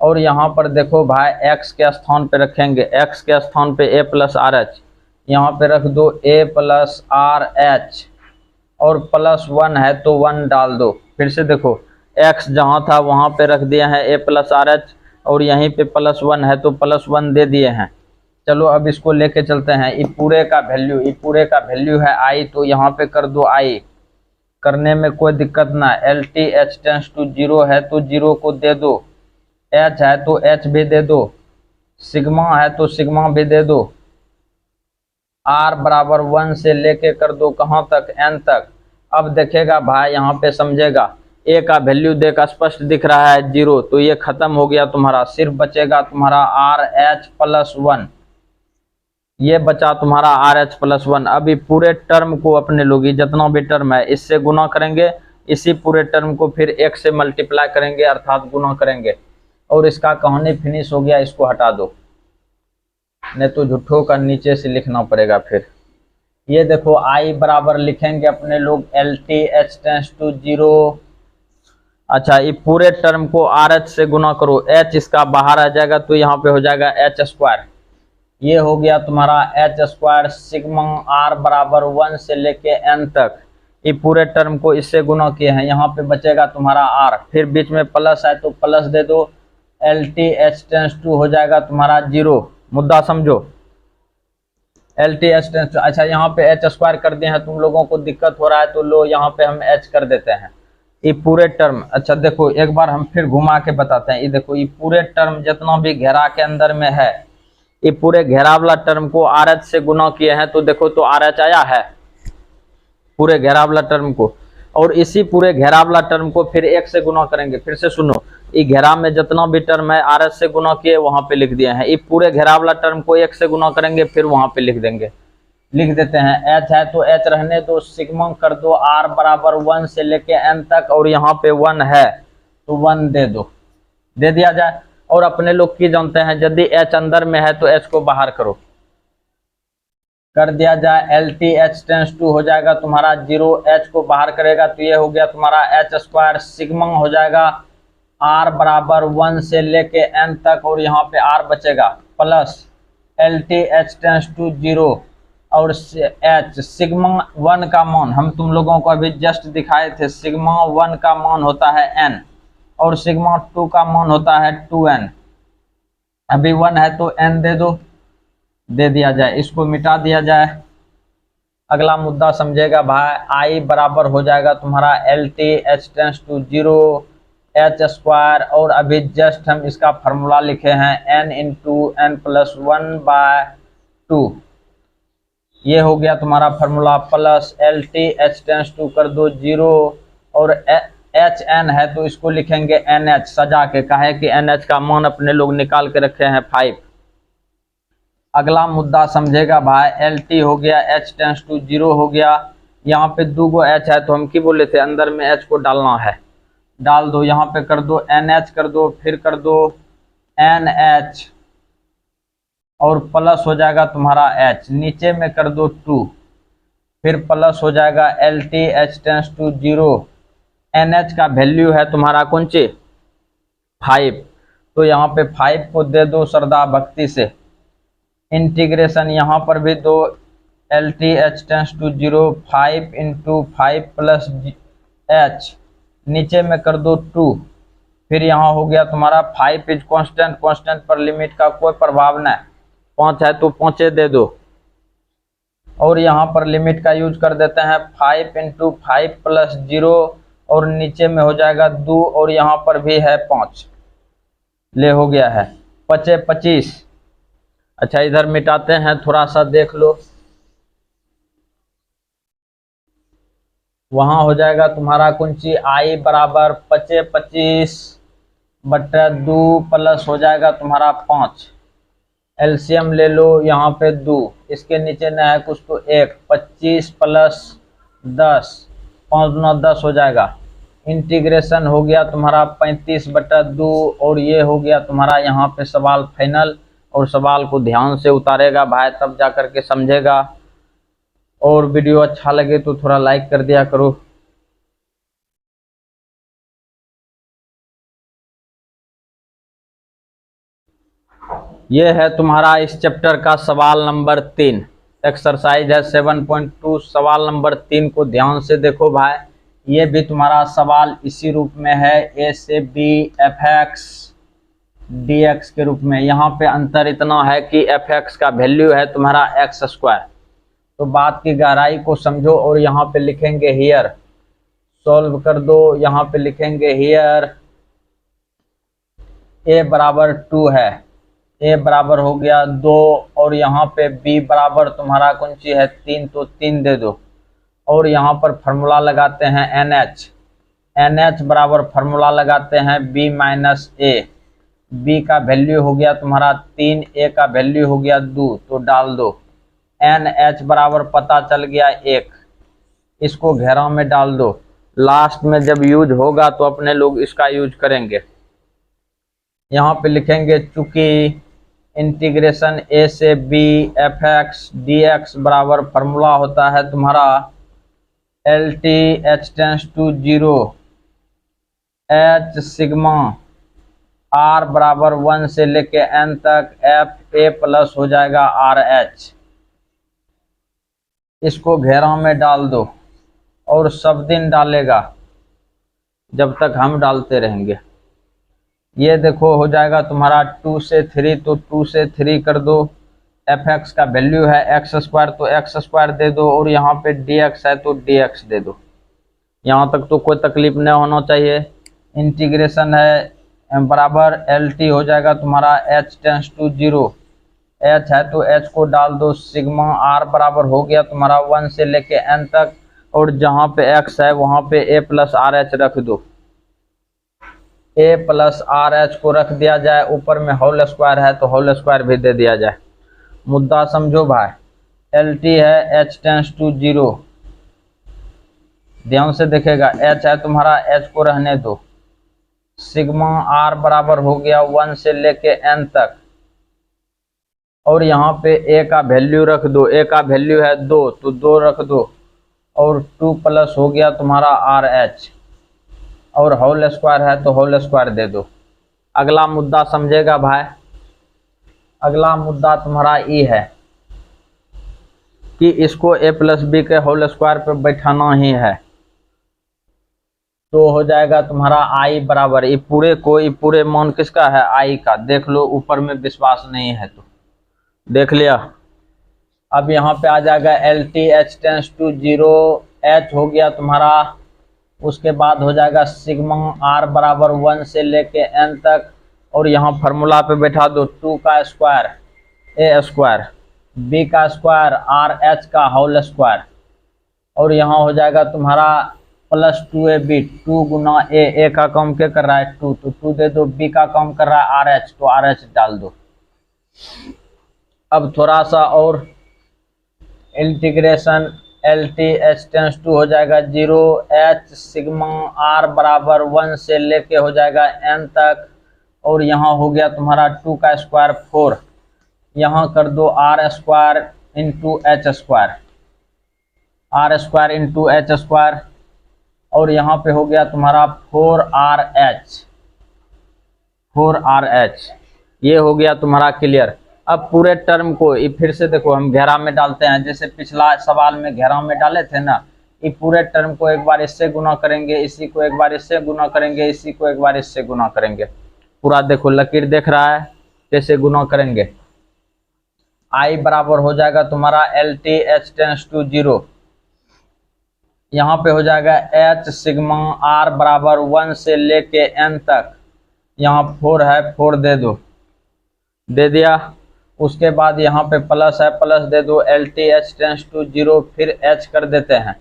और यहाँ पर देखो भाई x के स्थान पे रखेंगे, x के स्थान पे a प्लस आर एच, यहाँ पे रख दो a प्लस आर एच और प्लस 1 है तो 1 डाल दो। फिर से देखो x जहाँ था वहाँ पे रख दिया है a प्लस आर एच और यहीं पे प्लस 1 है तो प्लस 1 दे दिए हैं। चलो अब इसको लेके चलते हैं। ये पूरे का वैल्यू है i, तो यहाँ पे कर दो i, करने में कोई दिक्कत ना। L T H tends to 0 है तो 0 को दे दो, h है तो h भी दे दो, सिग्मा है तो सिग्मा भी दे दो, r बराबर 1 से लेके कर दो कहाँ तक, n तक। अब देखेगा भाई यहाँ पे समझेगा, a का वैल्यू देख स्पष्ट दिख रहा है 0, तो ये खत्म हो गया तुम्हारा, सिर्फ बचेगा तुम्हारा आर एच प्लस 1, ये बचा तुम्हारा आर एच प्लस 1। अभी पूरे टर्म को अपने लोग जितना भी टर्म है इससे गुना करेंगे, इसी पूरे टर्म को फिर 1 से मल्टीप्लाई करेंगे अर्थात गुना करेंगे, और इसका कहानी फिनिश हो गया। इसको हटा दो, नहीं तो झूठों का नीचे से लिखना पड़ेगा। फिर ये देखो आई बराबर लिखेंगे अपने लोग L T H tends to 0। अच्छा, ये पूरे टर्म को आर एच से गुना करो, एच इसका बाहर आ जाएगा तो यहाँ पे हो जाएगा एच स्क्वायर। ये हो गया तुम्हारा एच स्क्वायर सिग्मा आर बराबर 1 से लेके एन तक। ये पूरे टर्म को इससे गुना किए हैं, यहाँ पे बचेगा तुम्हारा आर, फिर बीच में प्लस है तो प्लस दे दो, L T H tends to हो जाएगा तुम्हारा 0। मुद्दा समझो, L T H tends to. अच्छा, यहाँ पे एच स्क्वायर कर दिए हैं, तुम लोगों को दिक्कत हो रहा है तो लो यहाँ पे हम एच कर देते हैं। ये पूरे टर्म, अच्छा देखो एक बार हम फिर घुमा के बताते हैं। ये देखो ये पूरे टर्म जितना भी घेरा के अंदर में है, ये पूरे घेरा वाला टर्म को आर एच से गुना किए हैं तो देखो तो आर एच आया है पूरे घेरा वाला टर्म को, और इसी पूरे घेरा वाला टर्म को फिर 1 से गुना करेंगे। फिर से सुनो, ये घेरा में जितना भी टर्म है आर एच से गुना किए वहां पे लिख दिए हैं, ये पूरे घेरा वाला टर्म को 1 से गुना करेंगे फिर वहां पे लिख देंगे, लिख देते हैं। एच है तो एच रहने दो, सिग्मा कर दो आर बराबर 1 से लेके एन तक, और यहाँ पे 1 है तो 1 दे दो, दे दिया जाए। और अपने लोग की जानते हैं यदि एच अंदर में है तो एच को बाहर करो, कर दिया जाए। L T H tends to हो जाएगा तुम्हारा 0, एच को बाहर करेगा तो ये हो गया तुम्हारा एच स्क्वायर सिग्मा हो जाएगा आर बराबर 1 से लेके एन तक, और यहाँ पे आर बचेगा plus L T H tends to 0 और एच सिग्मा 1 का मान हम तुम लोगों को अभी जस्ट दिखाए थे, सिग्मा 1 का मान होता है n और सिग्मा 2 का मान होता है 2n। अभी 1 है तो n दे दो, दे दिया जाए, इसको मिटा दिया जाए। अगला मुद्दा समझेगा भाई, आई बराबर हो जाएगा तुम्हारा L T H tends to 0 h square, और अभी जस्ट हम इसका फॉर्मूला लिखे हैं n इंटू एन प्लस 1/2। ये हो गया तुम्हारा formula, plus L T H tends to कर दो 0 और एच एन है तो इसको लिखेंगे एन एच सजा के, कहे कि एन एच का मान अपने लोग निकाल के रखे हैं 5। अगला मुद्दा समझेगा भाई, एल टी हो गया एच टेंस टू 0 हो गया, यहाँ पे 2 गो एच है तो हम की बोले थे अंदर में एच को डालना है, डाल दो। यहाँ पे कर दो एन एच कर दो, फिर कर दो एन एच और प्लस हो जाएगा तुम्हारा एच, नीचे में कर दो 2, फिर प्लस हो जाएगा L T H tends to 0। N h का वैल्यू है तुम्हारा कौन सी 5, तो यहाँ पे 5 को दे दो श्रद्धा भक्ति से, इंटीग्रेशन यहाँ पर भी दो, L T H tends to 0 5 into 5 plus h, नीचे में कर दो 2, फिर यहाँ हो गया तुम्हारा 5 इज कांस्टेंट, कांस्टेंट पर लिमिट का कोई प्रभाव नहीं, 5 है तो 5 दे दो, और यहाँ पर लिमिट का यूज कर देते हैं 5 इंटू 5 प्लस 0, और नीचे में हो जाएगा 2 और यहाँ पर भी है 5, ले हो गया है 25। अच्छा इधर मिटाते हैं, थोड़ा सा देख लो, वहां हो जाएगा तुम्हारा कुंची आई बराबर 25/2 प्लस हो जाएगा तुम्हारा 5, एलसीएम ले लो यहाँ पे 2, इसके नीचे न है कुछ तो 1, 25 प्लस 10, 5 9 10 हो जाएगा, इंटीग्रेशन हो गया तुम्हारा 35/2 और ये हो गया तुम्हारा यहाँ पे सवाल फाइनल। और सवाल को ध्यान से उतारेगा भाई, तब जा करके समझेगा। और वीडियो अच्छा लगे तो थोड़ा लाइक कर दिया करो। ये है तुम्हारा इस चैप्टर का सवाल नंबर 3। एक्सरसाइज है 7.2। सवाल नंबर 3 को ध्यान से देखो भाई। ये भी तुम्हारा सवाल इसी रूप में है, ए से B F x D x के रूप में। यहाँ पे अंतर इतना है कि एफ एक्स का वैल्यू है तुम्हारा एक्स स्क्वायर। तो बात की गहराई को समझो और यहाँ पे लिखेंगे हियर, सॉल्व कर दो। यहाँ पे लिखेंगे हियर ए बराबर 2 है, ए बराबर हो गया 2 और यहाँ पे बी बराबर तुम्हारा कौन सी है 3, तो 3 दे दो। और यहाँ पर फार्मूला लगाते हैं एन एच, एन एच बराबर फार्मूला लगाते हैं बी माइनस ए। बी का वैल्यू हो गया तुम्हारा 3, ए का वैल्यू हो गया 2, तो डाल दो। एन एच बराबर पता चल गया 1, इसको घेराव में डाल दो। लास्ट में जब यूज होगा तो अपने लोग इसका यूज करेंगे। यहाँ पे लिखेंगे चूंकि इंटीग्रेशन ए से B F x D x बराबर फार्मूला होता है तुम्हारा L T H tends to 0 H sigma are बराबर 1 से लेके एन तक एफ ए प्लस हो जाएगा आर एच। इसको घेराव में डाल दो और सब दिन डालेगा जब तक हम डालते रहेंगे। ये देखो हो जाएगा तुम्हारा 2 से 3, तो 2 से 3 कर दो। एफ एक्स का वैल्यू है एक्स स्क्वायर, तो एक्स स्क्वायर दे दो। और यहाँ पे डी एक्स है तो डी एक्स दे दो। यहाँ तक तो कोई तकलीफ नहीं होना चाहिए। इंटीग्रेशन है बराबर एल टी हो जाएगा तुम्हारा एच टेंस टू 0, एच है तो एच को डाल दो। सिग्मा आर बराबर हो गया तुम्हारा 1 से लेके एन तक, और जहाँ पे एक्स है वहाँ पे ए प्लस आर एच रख दो। ए प्लस आर एच को रख दिया जाए, ऊपर में होल स्क्वायर है तो होल स्क्वायर भी दे दिया जाए। मुद्दा समझो भाई। एल टी है एच टेंस टू 0, ध्यान से देखेगा। एच है तुम्हारा, एच को रहने दो। सिग्मा आर बराबर हो गया 1 से लेके एन तक, और यहाँ पे ए का वैल्यू रख दो। ए का वैल्यू है 2, तो 2 रख दो। और 2 प्लस हो गया तुम्हारा आर एच, और होल स्क्वायर है तो होल स्क्वायर दे दो। अगला मुद्दा समझेगा भाई। अगला मुद्दा तुम्हारा ई है कि इसको ए प्लस बी के होल स्क्वायर पे बैठाना ही है। तो हो जाएगा तुम्हारा आई बराबर, ये पूरे को, ये पूरे मान किसका है आई का। देख लो, ऊपर में विश्वास नहीं है तो देख लिया। अब यहाँ पे आ जाएगा L T H tends to 0, h हो गया तुम्हारा। उसके बाद हो जाएगा सिग्मा आर बराबर 1 से लेके एन तक, और यहाँ फार्मूला पे बैठा दो 2 का स्क्वायर ए स्क्वायर, बी का स्क्वायर आर एच का होल स्क्वायर, और यहाँ हो जाएगा तुम्हारा प्लस 2 बी। 2 गुना ए का काम क्या कर रहा है 2, तो 2 दे दो। बी का काम कर रहा है आर एच, तो आर एच डाल दो। अब थोड़ा सा और integration L T H tends to हो जाएगा 0, एच सिग्मा आर बराबर 1 से लेके हो जाएगा एन तक, और यहाँ हो गया तुम्हारा 2 का स्क्वायर 4। यहाँ कर दो r square into h square, r square into h square, और यहाँ पे हो गया तुम्हारा 4RH, 4RH। ये हो गया तुम्हारा क्लियर। अब पूरे टर्म को ये फिर से देखो, हम घेरा में डालते हैं। जैसे पिछला सवाल में घेरा में डाले थे ना, ये पूरे टर्म को एक बार इससे गुना करेंगे, इसी को एक बार इससे गुना करेंगे, इसी को एक बार इससे गुना करेंगे। पूरा देखो, लकीर देख रहा है कैसे गुना करेंगे। आई बराबर हो जाएगा तुम्हारा L T H tends to 0, यहाँ पे हो जाएगा एच सिग्मा आर बराबर 1 से लेके एन तक। यहाँ 4 है, 4 दे दो, दे दिया। उसके बाद यहाँ पे प्लस है, प्लस दे दो। L T H tends to 0, फिर एच कर देते हैं,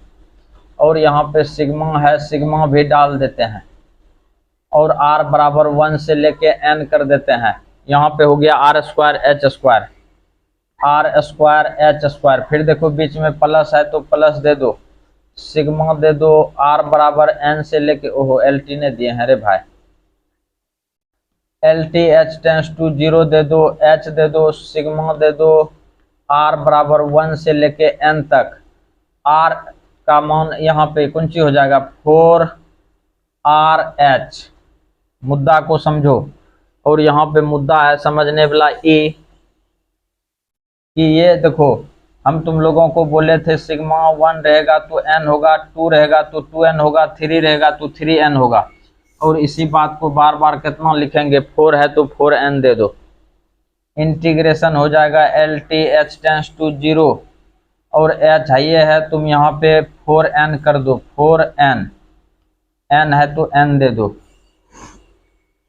और यहाँ पे सिग्मा है, सिग्मा भी डाल देते हैं, और आर बराबर 1 से लेके एन कर देते हैं। यहाँ पे हो गया r square h square, r square h square. फिर देखो बीच में प्लस है तो प्लस दे दो। सिग्मा दे दो, R बराबर N से लेके, ओहो LT ने दिए हैं रे भाई, LT H टेंस टू 0 दे दो, H दे दो, सिग्मा दे दो, R बराबर 1 से लेके N तक। R का मान यहाँ पे कौन सी हो जाएगा, 4RH। मुद्दा को समझो। और यहाँ पे मुद्दा है समझने वाला E, कि ये देखो हम तुम लोगों को बोले थे सिग्मा 1 रहेगा तो n होगा, 2 रहेगा तो 2n होगा, 3 रहेगा तो 3n होगा। और इसी बात को बार बार कितना लिखेंगे, 4 है तो 4n दे दो। इंटीग्रेशन हो जाएगा LT H टेंस टू 0 और H ये है, तुम यहाँ पे 4n कर दो, 4n, n है तो n दे दो।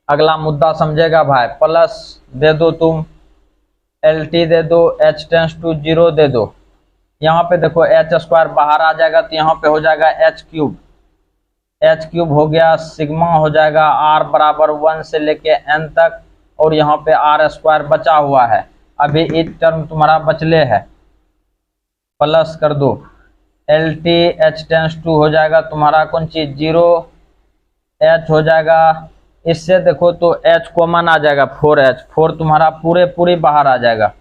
अगला मुद्दा समझेगा भाई, प्लस दे दो तुम, LT दे दो, H टेंस टू 0 दे दो। यहाँ पे देखो H स्क्वायर बाहर आ जाएगा तो यहाँ पे हो जाएगा H क्यूब, H क्यूब हो गया, सिग्मा हो जाएगा R बराबर 1 से लेके N तक, और यहाँ पे R स्क्वायर बचा हुआ है, अभी एक टर्म तुम्हारा बचले है, प्लस कर दो। LT H टेंस टू हो जाएगा तुम्हारा कौन चीज, 0, H हो जाएगा, इससे देखो तो H कॉमन आ जाएगा, 4H, 4 तुम्हारा पूरी बाहर आ जाएगा,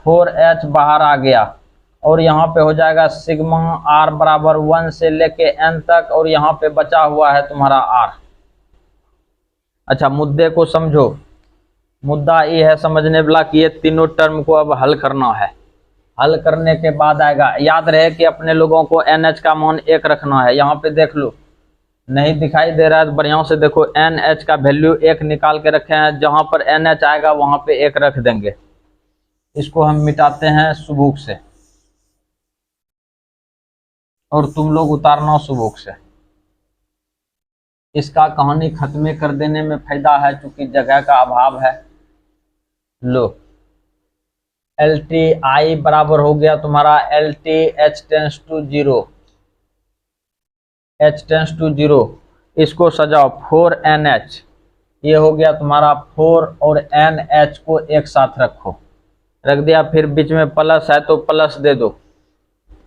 4H बाहर आ गया। और यहाँ पे हो जाएगा सिग्मा R बराबर 1 से लेके N तक, और यहाँ पे बचा हुआ है तुम्हारा R। अच्छा मुद्दे को समझो। मुद्दा ये है समझने वाला कि ये तीनों टर्म को अब हल करना है। हल करने के बाद आएगा, याद रहे कि अपने लोगों को NH का मान 1 रखना है। यहाँ पे देख लो, नहीं दिखाई दे रहा है तो बढ़िया से देखो, NH का वैल्यू 1 निकाल के रखे हैं, जहां पर NH आएगा वहां पे 1 रख देंगे। इसको हम मिटाते हैं सुबुक से, और तुम लोग उतारना सुबुक से। इसका कहानी खत्म कर देने में फायदा है, चूंकि जगह का अभाव है। लो, LTI बराबर हो गया तुम्हारा LT H tends to 0, H tends to 0, इसको सजाओ 4NH, ये हो गया तुम्हारा 4 और NH को एक साथ रखो, रख दिया। फिर बीच में प्लस है तो प्लस दे दो,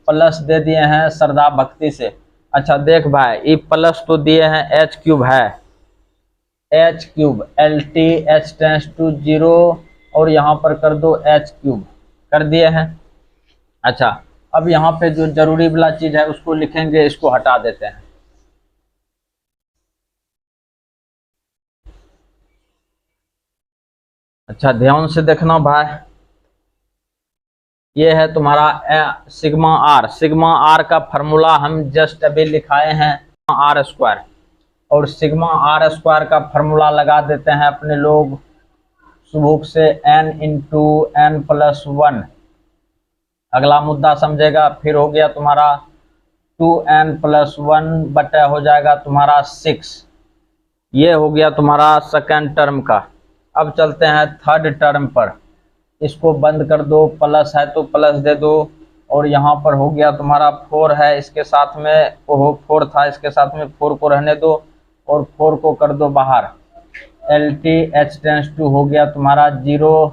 प्लस दे दिए हैं श्रद्धा भक्ति से। अच्छा देख भाई, ये प्लस तो दिए हैं, H क्यूब है, H cube, LT H tends to 0, और यहाँ पर कर दो H क्यूब, कर दिए हैं। अच्छा अब यहाँ पे जो जरूरी वाला चीज है उसको लिखेंगे, इसको हटा देते हैं। अच्छा ध्यान से देखना भाई, ये है तुम्हारा सिग्मा आर। सिग्मा आर का फॉर्मूला हम जस्ट अभी लिखाए हैं, R स्क्वायर, और सिग्मा R स्क्वायर का फॉर्मूला लगा देते हैं अपने लोग सुबुक से, n इंटू n प्लस 1। अगला मुद्दा समझेगा। फिर हो गया तुम्हारा 2n प्लस 1 बटा हो जाएगा तुम्हारा 6, ये हो गया तुम्हारा सेकेंड टर्म का। अब चलते हैं थर्ड टर्म पर, इसको बंद कर दो, प्लस है तो प्लस दे दो, और यहाँ पर हो गया तुम्हारा 4 है, इसके साथ में ओहो 4 था, इसके साथ में 4 को रहने दो और 4 को कर दो बाहर। LT H टेंस टू हो गया तुम्हारा 0,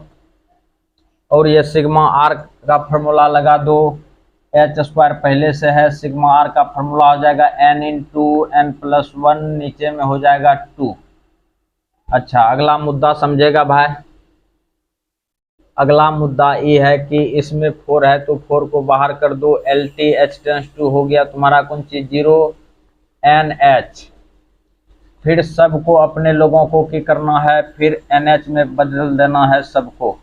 और ये सिग्मा R का फॉर्मूला लगा दो, H स्क्वायर पहले से है, सिग्मा R का फॉर्मूला हो जाएगा n इंटू n प्लस 1, नीचे में हो जाएगा 2। अच्छा अगला मुद्दा समझेगा भाई। अगला मुद्दा ये है कि इसमें 4 है तो 4 को बाहर कर दो, LT H टेंस टू हो गया तुम्हारा कौन चीज 0 NH। फिर सबको अपने लोगों को क्या करना है, फिर NH में बदल देना है सबको।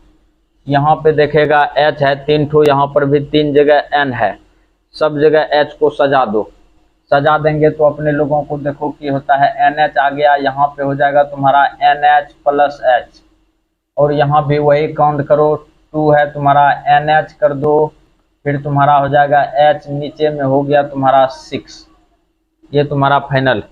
यहाँ पे देखेगा H है 3 ठो, यहाँ पर भी 3 जगह N है, सब जगह H को सजा दो। सजा देंगे तो अपने लोगों को देखो कि होता है, NH आ गया, यहाँ पे हो जाएगा तुम्हारा NH प्लस H, और यहाँ भी वही काउंट करो, 2 है तुम्हारा NH कर दो, फिर तुम्हारा हो जाएगा H, नीचे में हो गया तुम्हारा 6, ये तुम्हारा फाइनल।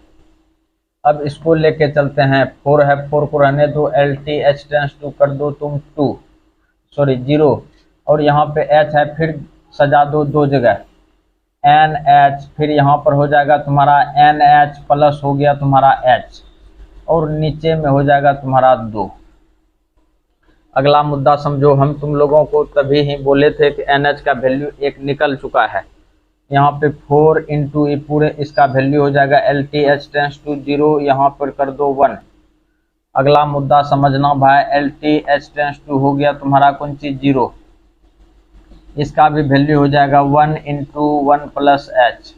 अब इसको लेके चलते हैं, 4 है 4 को रहने दो, LT H टेंस टू कर दो तुम 0, और यहाँ पे H है, फिर सजा दो 2 जगह NH, फिर यहाँ पर हो जाएगा तुम्हारा NH प्लस हो गया तुम्हारा H, और नीचे में हो जाएगा तुम्हारा 2। अगला मुद्दा समझो। हम तुम लोगों को तभी ही बोले थे कि NH का वैल्यू 1 निकल चुका है, यहाँ पे 4 इंटू पूरे इसका वैल्यू हो जाएगा LTH टेंस टू 0, यहाँ पर कर दो 1। अगला मुद्दा समझना भाई, LTH टेंस टू हो गया तुम्हारा कौन चीज 0, इसका भी वैल्यू हो जाएगा 1 इंटू 1 प्लस एच,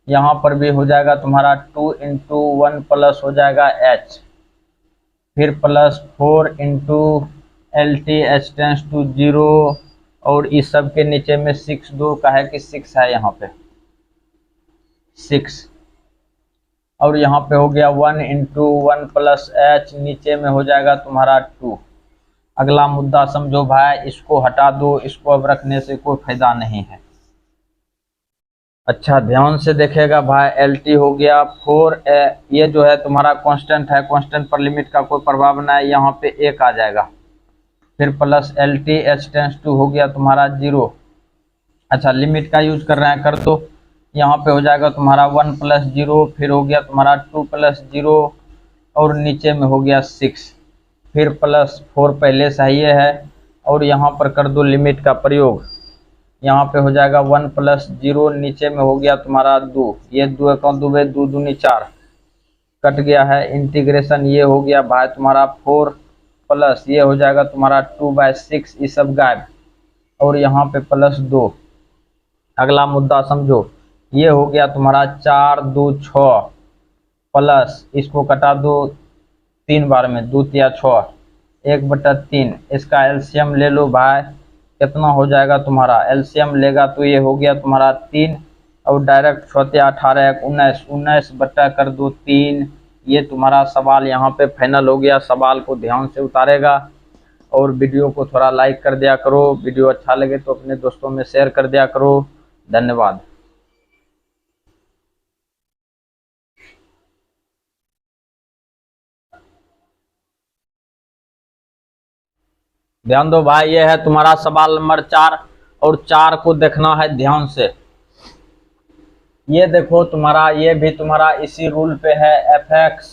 यहाँ पर भी हो जाएगा तुम्हारा 2 इंटू 1 प्लस हो जाएगा एच, फिर plus 4 into LTH tends to 0, और इस सब के नीचे में 6 दो का है कि 6 है यहाँ पे 6, और यहाँ पे हो गया 1 इंटू 1 प्लस एच, नीचे में हो जाएगा तुम्हारा 2। अगला मुद्दा समझो भाई, इसको हटा दो, इसको अब रखने से कोई फायदा नहीं है। अच्छा ध्यान से देखेगा भाई, LT हो गया 4, ये जो है तुम्हारा कांस्टेंट है, कांस्टेंट पर लिमिट का कोई प्रभाव नहीं है, यहाँ पे 1 आ जाएगा, फिर प्लस LTH टेंस टू हो गया तुम्हारा 0। अच्छा लिमिट का यूज कर रहे हैं, कर दो, यहाँ पे हो जाएगा तुम्हारा 1 प्लस 0, फिर हो गया तुम्हारा 2 प्लस 0, और नीचे में हो गया 6, फिर प्लस 4 पहले से ही है, और यहाँ पर कर दो लिमिट का प्रयोग, यहाँ पे हो जाएगा 1 प्लस 0, नीचे में हो गया तुम्हारा 2, ये 2 का 2 2 दूनी 4 कट गया है, इंटीग्रेशन ये हो गया भाई तुम्हारा 4 प्लस ये हो जाएगा तुम्हारा 2/6, ये सब गायब, और यहाँ पे प्लस 2। अगला मुद्दा समझो, ये हो गया तुम्हारा 4 2 6 प्लस इसको कटा दो 3 बार में, 2 तिया 6, 1/3, इसका एलसीएम ले लो भाई, कितना हो जाएगा तुम्हारा, एलसीएम लेगा तो ये हो गया तुम्हारा 3, और डायरेक्ट 6 तिया 18 19, 19 बट्टा कर दो 3। ये तुम्हारा सवाल यहाँ पे फाइनल हो गया। सवाल को ध्यान से उतारेगा और वीडियो को थोड़ा लाइक कर दिया करो, वीडियो अच्छा लगे तो अपने दोस्तों में शेयर कर दिया करो। धन्यवाद। ध्यान दो भाई, ये है तुम्हारा सवाल नंबर 4, और 4 को देखना है ध्यान से। ये देखो तुम्हारा, ये भी तुम्हारा इसी रूल पे है, fx,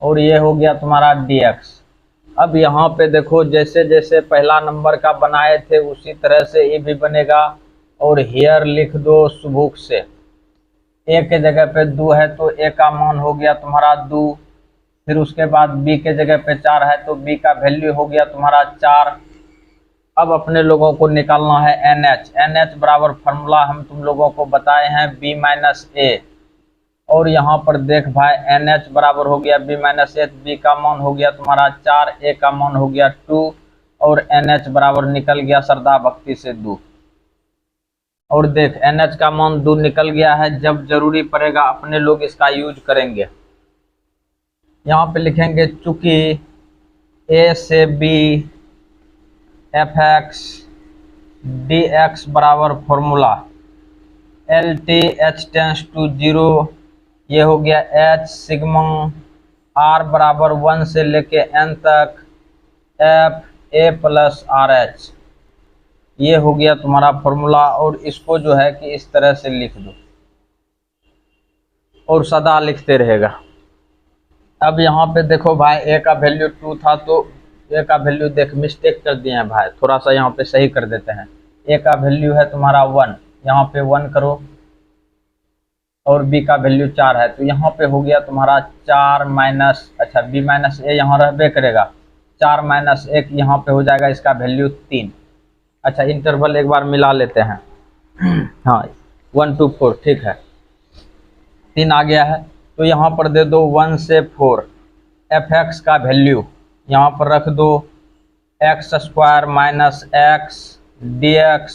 और ये हो गया तुम्हारा dx। अब यहाँ पे देखो, जैसे जैसे पहला नंबर का बनाए थे उसी तरह से ये भी बनेगा, और हियर लिख दो सुबुक से। a के जगह पे 2 है तो a का मान हो गया तुम्हारा 2, फिर उसके बाद b के जगह पे 4 है तो b का वैल्यू हो गया तुम्हारा 4। अब अपने लोगों को निकालना है NH। NH बराबर फार्मूला हम तुम लोगों को बताए हैं B-A, और यहाँ पर देख भाई NH बराबर हो गया B-A, B का मान हो गया तुम्हारा 4, A का मान हो गया 2, और NH बराबर निकल गया श्रद्धा भक्ति से 2। और देख NH का मान 2 निकल गया है, जब जरूरी पड़ेगा अपने लोग इसका यूज करेंगे। यहाँ पे लिखेंगे चूंकि A से B fx dx बराबर फॉर्मूला LTH टेंस टू 0, ये हो गया h सिग्मा r बराबर 1 से लेके n तक f a plus R H, ये हो गया तुम्हारा फॉर्मूला। और इसको जो है कि इस तरह से लिख दो और सदा लिखते रहेगा। अब यहाँ पे देखो भाई, a का वैल्यू 2 था तो a का वैल्यू देख मिस्टेक कर दिए हैं भाई, थोड़ा सा यहाँ पे सही कर देते हैं। a का वैल्यू है तुम्हारा 1, यहाँ पे 1 करो, और b का वैल्यू 4 है तो यहाँ पे हो गया तुम्हारा 4 माइनस, अच्छा b-a यहाँ रहबे करेगा, 4 माइनस 1 यहाँ पे हो जाएगा इसका वैल्यू 3। अच्छा इंटरवल एक बार मिला लेते हैं, हाँ 1 2 4 ठीक है, 3 आ गया है तो यहाँ पर दे दो 1 से 4 fx का वैल्यू यहाँ पर रख दो, x² माइनस x dx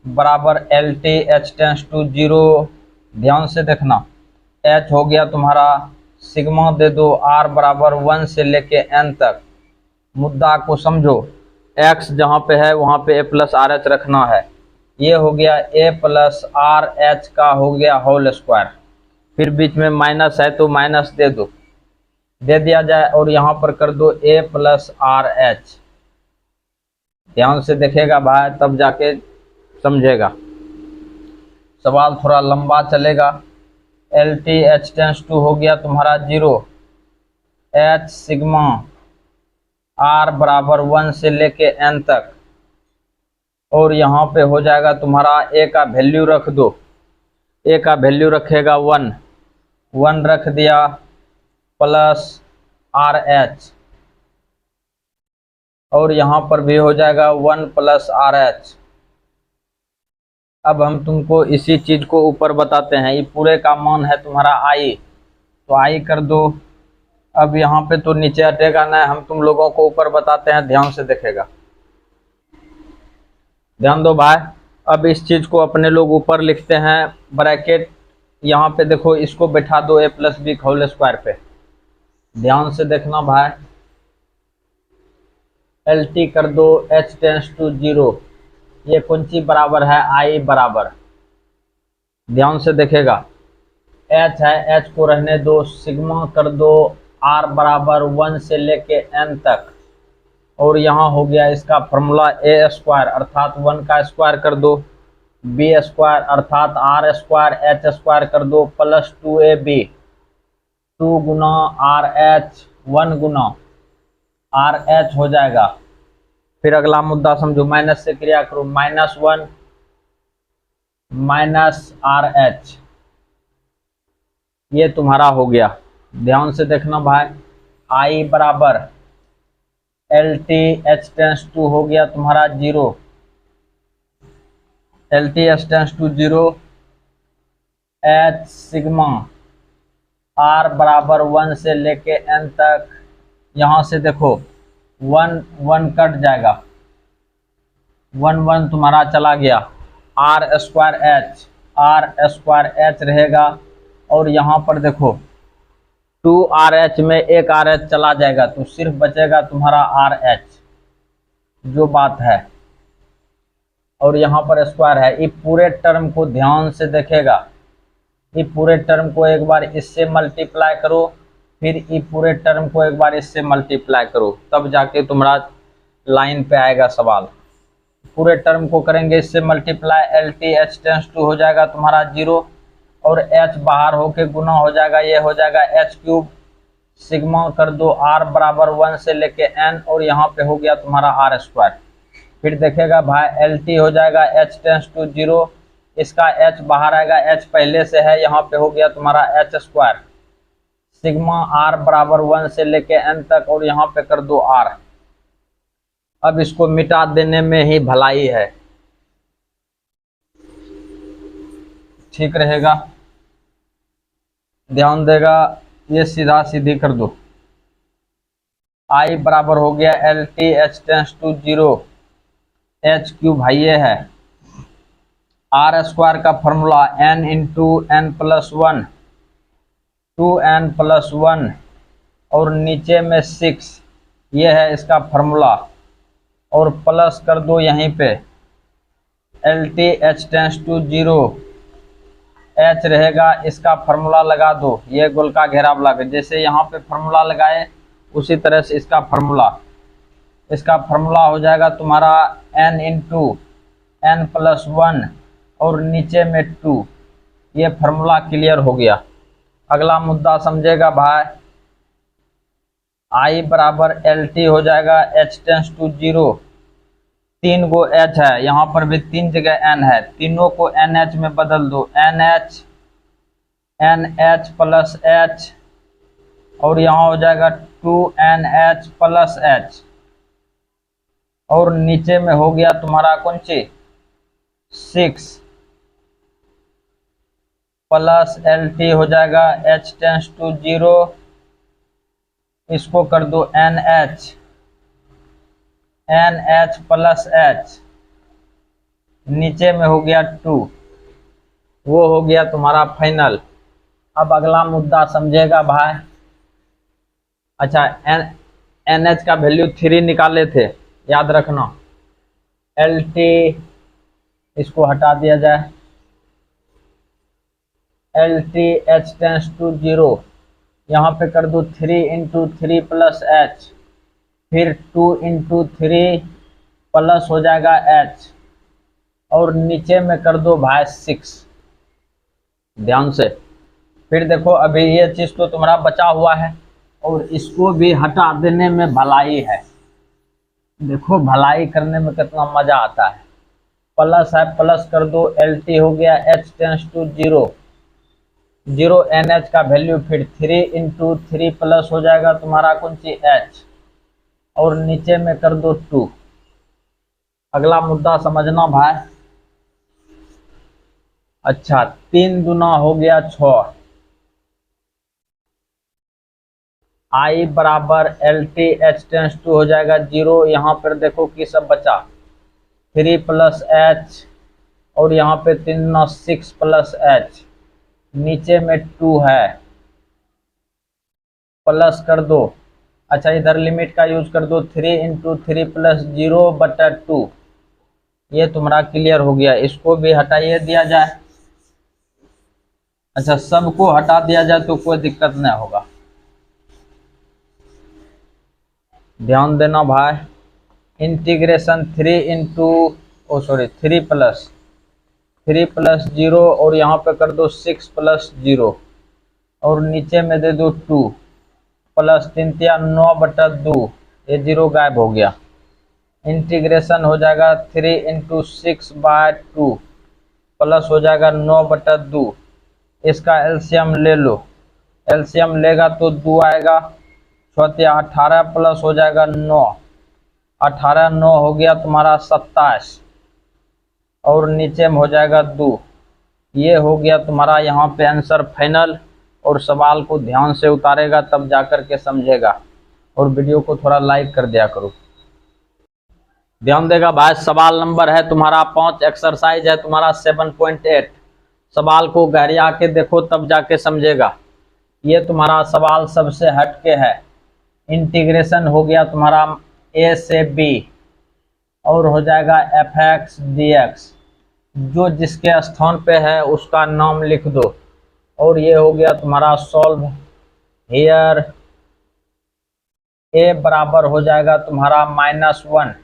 बराबर LTH टेंस टू 0। ध्यान से देखना, h हो गया तुम्हारा, सिग्मा दे दो r बराबर 1 से लेके n तक। मुद्दा को समझो, x जहाँ पे है वहाँ पे a प्लस आर एच रखना है, ये हो गया a प्लस आर एच का हो गया होल स्क्वायर, फिर बीच में माइनस है तो माइनस दे दिया जाए, और यहाँ पर कर दो a प्लस आर एच। ध्यान से देखेगा भाई तब जाके समझेगा, सवाल थोड़ा लंबा चलेगा। LTH टेंस टू हो गया तुम्हारा 0, h सिग्मा r बराबर 1 से लेके n तक, और यहाँ पे हो जाएगा तुम्हारा ए का वैल्यू रख दो, ए का वैल्यू रखेगा 1, 1 रख दिया प्लस आर एच, और यहाँ पर भी हो जाएगा 1 प्लस आर एच। अब हम तुमको इसी चीज को ऊपर बताते हैं, ये पूरे का मान है तुम्हारा आई, तो आई कर दो। अब यहाँ पे तो नीचे हटेगा ना, हम तुम लोगों को ऊपर बताते हैं, ध्यान से देखेगा, ध्यान दो भाई। अब इस चीज को अपने लोग ऊपर लिखते हैं ब्रैकेट, यहाँ पे देखो इसको बैठा दो ए प्लस बी होल स्क्वायर पे, ध्यान से देखना भाई। एल टी कर दो एच टेंस टू 0, ये कौन सी बराबर है, आई बराबर, ध्यान से देखेगा, एच है, एच को रहने दो, सिग्मा कर दो आर बराबर 1 से लेके एन तक, और यहाँ हो गया इसका फॉर्मूला ए स्क्वायर अर्थात 1 का स्क्वायर कर दो, बी स्क्वायर अर्थात आर स्क्वायर एच स्क्वायर कर दो प्लस 2ab, 2 गुना आर एच 1 गुना आर एच हो जाएगा। फिर अगला मुद्दा समझो, माइनस से क्रिया करो, -1 माइनस आर एच, ये तुम्हारा हो गया, ध्यान से देखना भाई। आई बराबर L T H tends to हो गया तुम्हारा 0, L T H tends to 0, H sigma are बराबर 1 से लेके एन तक, यहाँ से देखो 1 1 कट जाएगा, 1 1 तुम्हारा चला गया, आर स्क्वायर एच रहेगा, और यहाँ पर देखो 2RH में एक RH चला जाएगा, तो सिर्फ बचेगा तुम्हारा RH, जो बात है, और यहाँ पर स्क्वायर है। ये पूरे टर्म को ध्यान से देखेगा, ये पूरे टर्म को एक बार इससे मल्टीप्लाई करो, फिर ये पूरे टर्म को एक बार इससे मल्टीप्लाई करो, तब जाके तुम्हारा लाइन पे आएगा सवाल। पूरे टर्म को करेंगे इससे multiply, L T H tends to हो जाएगा तुम्हारा 0, और h बाहर होके गुना हो जाएगा, ये हो जाएगा h क्यूब, सिग्मा कर दो r बराबर 1 से लेके n, और यहाँ पे हो गया तुम्हारा r स्क्वायर। फिर देखेगा भाई एल टी हो जाएगा h टेंस टू 0, इसका h बाहर आएगा, h पहले से है, यहाँ पे हो गया तुम्हारा h स्क्वायर, सिग्मा r बराबर 1 से लेके n तक, और यहाँ पे कर दो r। अब इसको मिटा देने में ही भलाई है, ठीक रहेगा, ध्यान देगा, ये सीधा सीधी कर दो। आई बराबर हो गया L T H tends to 0, h cube भाई ये है, आर स्क्वायर का formula n into n plus 1, 2n plus 1, और नीचे में 6, ये है इसका फॉर्मूला, और प्लस कर दो यहीं पे L T H tends to 0, h रहेगा, इसका फॉर्मूला लगा दो, ये गोल का घेराव लगा, जैसे यहाँ पे फॉर्मूला लगाए उसी तरह से इसका फॉर्मूला हो जाएगा तुम्हारा n इंटू एन प्लस 1, और नीचे में 2, ये फॉर्मूला क्लियर हो गया। अगला मुद्दा समझेगा भाई, आई बराबर एल टी हो जाएगा एच टेंस टू 0, 3 गो h है, यहाँ पर भी 3 जगह n है, तीनों को NH में बदल दो, NH प्लस h, और यहाँ हो जाएगा 2NH प्लस h, और नीचे में हो गया तुम्हारा कौन सी 6 प्लस एल टी हो जाएगा h टेंस टू 0, इसको कर दो NH प्लस h, नीचे में हो गया 2, वो हो गया तुम्हारा फाइनल। अब अगला मुद्दा समझेगा भाई, अच्छा NH का वैल्यू 3 निकाले थे, याद रखना, LT इसको हटा दिया जाए, LT H टेंस टू 0, यहाँ पे कर दो 3 इंटू 3 प्लस h, फिर 2 इंटू 3 प्लस हो जाएगा h, और नीचे में कर दो भाई 6, ध्यान से। फिर देखो अभी ये चीज तो तुम्हारा बचा हुआ है, और इसको भी हटा देने में भलाई है, देखो भलाई करने में कितना मजा आता है। प्लस है, प्लस कर दो, एल टी हो गया h tends to 0, 0 n h का वैल्यू फिर 3 इंटू 3 प्लस हो जाएगा तुम्हारा कौन सी एच, और नीचे में कर दो 2। अगला मुद्दा समझना भाई। अच्छा, 3 दूना हो गया 6, आई बराबर L T H tends to हो जाएगा 0, यहाँ पर देखो कि सब बचा 3 प्लस एच, और यहाँ पे 3 दूना 6 प्लस एच, नीचे में 2 है, प्लस कर दो। अच्छा, इधर लिमिट का यूज कर दो, 3 इंटू 3 प्लस 0/2, ये तुम्हारा क्लियर हो गया। इसको भी हटाइए दिया जाए। अच्छा, सबको हटा दिया जाए तो कोई दिक्कत नहीं होगा, ध्यान देना भाई। इंटीग्रेशन 3 इंटू 3 प्लस 0, और यहाँ पे कर दो 6 प्लस 0, और नीचे में दे दो 2, प्लस 3 तिया 9/2, ये 0 गायब हो गया। इंटीग्रेशन हो जाएगा 3 इंटू 6/2, प्लस हो जाएगा 9/2, इसका एलसीएम ले लो, एलसीएम लेगा तो 2 आएगा, 18 प्लस हो जाएगा 9, 18 9 हो गया तुम्हारा 27, और नीचे में हो जाएगा 2। ये हो गया तुम्हारा यहाँ पे आंसर फाइनल। और सवाल को ध्यान से उतारेगा तब जाकर के समझेगा, और वीडियो को थोड़ा लाइक कर दिया करो। ध्यान देगा भाई, सवाल नंबर है तुम्हारा 5, एक्सरसाइज है तुम्हारा 7.8। सवाल को गहरिया के देखो तब जाके समझेगा। ये तुम्हारा सवाल सबसे हटके है। इंटीग्रेशन हो गया तुम्हारा ए से बी, और हो जाएगा एफ एक्स डी एक्स, जो जिसके स्थान पे है उसका नाम लिख दो, और ये हो गया तुम्हारा सॉल्व हियर। ए बराबर हो जाएगा तुम्हारा -1,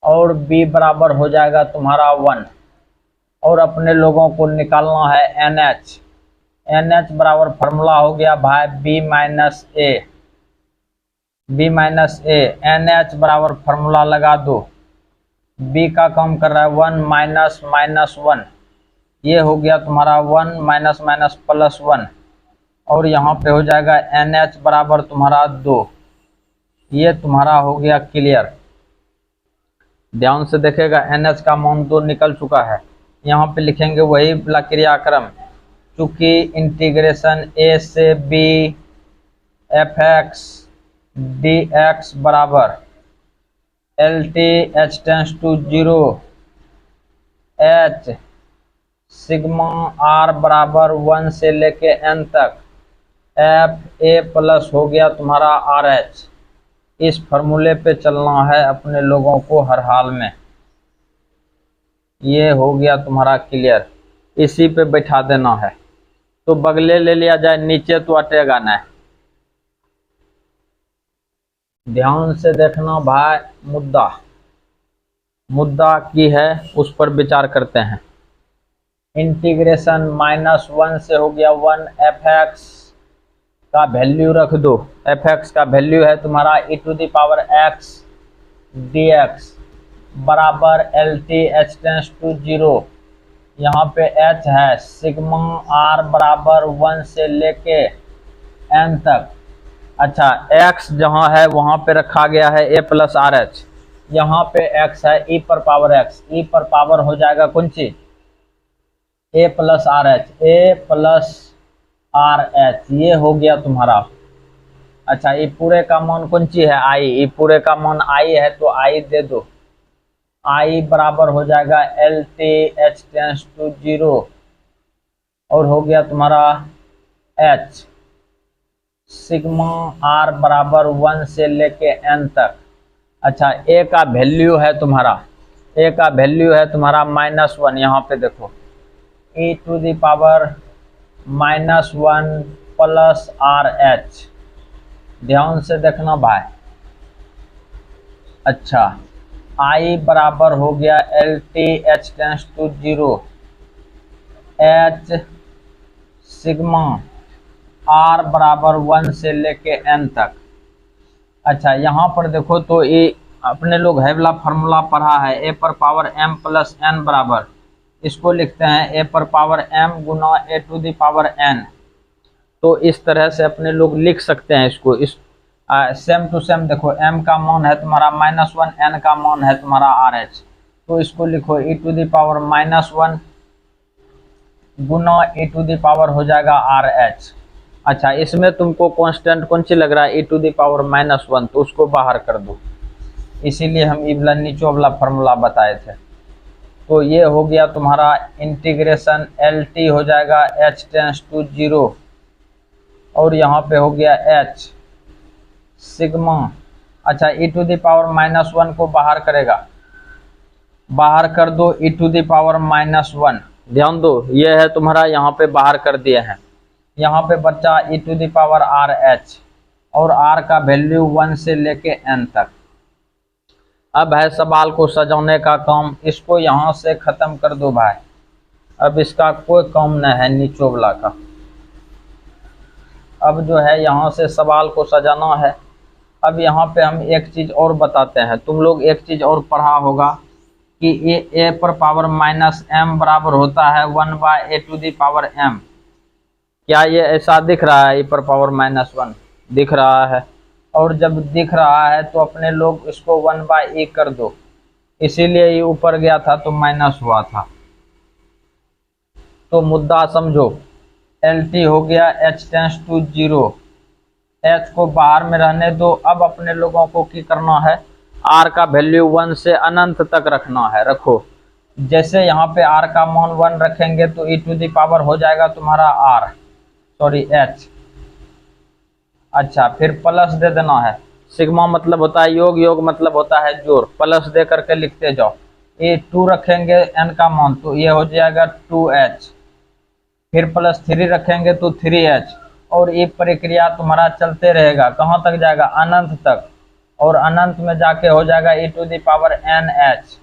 और बी बराबर हो जाएगा तुम्हारा 1, और अपने लोगों को निकालना है एन एच। एन एच बराबर फार्मूला हो गया भाई बी माइनस ए, एन एच बराबर फार्मूला लगा दो, बी का काम कर रहा है 1 माइनस 1, ये हो गया तुम्हारा 1 माइनस +1, और यहाँ पे हो जाएगा एन एच बराबर तुम्हारा 2। ये तुम्हारा हो गया क्लियर। ध्यान से देखेगा, एन एच का मान 2 निकल चुका है। यहाँ पे लिखेंगे वही क्रियाक्रम, चूंकि इंटीग्रेशन ए से B F x D x बराबर L T H tends to 0 H sigma are बराबर 1 से लेके एन तक एफ ए प्लस हो गया तुम्हारा आर एच। इस फॉर्मूले पे चलना है अपने लोगों को हर हाल में। ये हो गया तुम्हारा क्लियर, इसी पे बैठा देना है। तो बगले ले लिया जाए, नीचे तो अटेगा नहीं। ध्यान से देखना भाई, मुद्दा की है उस पर विचार करते हैं। इंटीग्रेशन -1 से हो गया 1, एफ एक्स का वैल्यू रख दो, एफ एक्स का वैल्यू है तुम्हारा e⁻x dx बराबर L T H tends to 0, यहाँ पे h है सिग्मा r बराबर 1 से लेके n तक। अच्छा, x जहाँ है वहाँ पे रखा गया है a प्लस आर एच, यहाँ पे x है e पर पावर x, e पर पावर हो जाएगा कौन चीज a प्लस आर एच, ये हो गया तुम्हारा। अच्छा, ये पूरे का मान कौन सी है आई, ये पूरे का मान आई है तो आई दे दो, आई बराबर हो जाएगा L T H tends to 0, और हो गया तुम्हारा h सिग्मा r बराबर 1 से लेके n तक। अच्छा, a का वैल्यू है तुम्हारा -1, यहाँ पे देखो e⁻−1 प्लस आर एच। ध्यान से देखना भाई। अच्छा, I बराबर हो गया L T H tends to 0 h sigma r बराबर 1 से लेके n तक। अच्छा, यहाँ पर देखो तो ये अपने लोग है वाला फार्मूला पढ़ा है, ए पर पावर m प्लस n बराबर, इसको लिखते हैं ए पर पावर m गुना a to the power n। तो इस तरह से अपने लोग लिख सकते हैं इसको। इस सेम टू सेम देखो, m का मान है तुम्हारा -1, n का मान है तुम्हारा RH, तो इसको लिखो e टू द पावर -1 गुना e टू द पावर हो जाएगा RH। अच्छा, इसमें तुमको कांस्टेंट कौन सी लग रहा है, e टू द पावर -1, तो उसको बाहर कर दो, इसीलिए हम इबला नीचो वाला फार्मूला बताए थे। तो ये हो गया तुम्हारा इंटीग्रेशन LT हो जाएगा h टेंस टू 0, और यहाँ पे हो गया h सिग्मा। अच्छा, e टू द पावर -1 को बाहर करेगा, बाहर कर दो e टू द पावर -1, ध्यान दो ये है तुम्हारा, यहाँ पे बाहर कर दिए हैं। यहाँ पे बच्चा e to the power RH, और r का वैल्यू 1 से लेके n तक। अब है सवाल को सजाने का काम, इसको यहाँ से खत्म कर दो भाई, अब इसका कोई काम न है नीचो वाला का। अब जो है यहाँ से सवाल को सजाना है। अब यहाँ पे हम एक चीज़ और बताते हैं, तुम लोग एक चीज़ और पढ़ा होगा कि ए पर पावर -m बराबर होता है 1/a to the power m। क्या ये ऐसा दिख रहा है, ए पर पावर -1 दिख रहा है? और जब दिख रहा है तो अपने लोग इसको 1/a कर दो, इसीलिए ये ऊपर गया था तो माइनस हुआ था। तो मुद्दा समझो, LT हो गया h टेंस टू 0, h को बाहर में रहने दो। अब अपने लोगों को क्या करना है, r का वैल्यू 1 से अनंत तक रखना है, रखो। जैसे यहाँ पे r का मान 1 रखेंगे तो e टू द पावर हो जाएगा तुम्हारा h। अच्छा, फिर प्लस दे देना है, सिग्मा मतलब होता है योग, योग मतलब होता है जोड़, प्लस दे करके लिखते जाओ। ये 2 रखेंगे n का मान तो ये हो जाएगा 2h, फिर प्लस 3 रखेंगे तो 3h, और ये प्रक्रिया तुम्हारा चलते रहेगा, कहाँ तक जाएगा, अनंत तक, और अनंत में जाके हो जाएगा e to the power nh।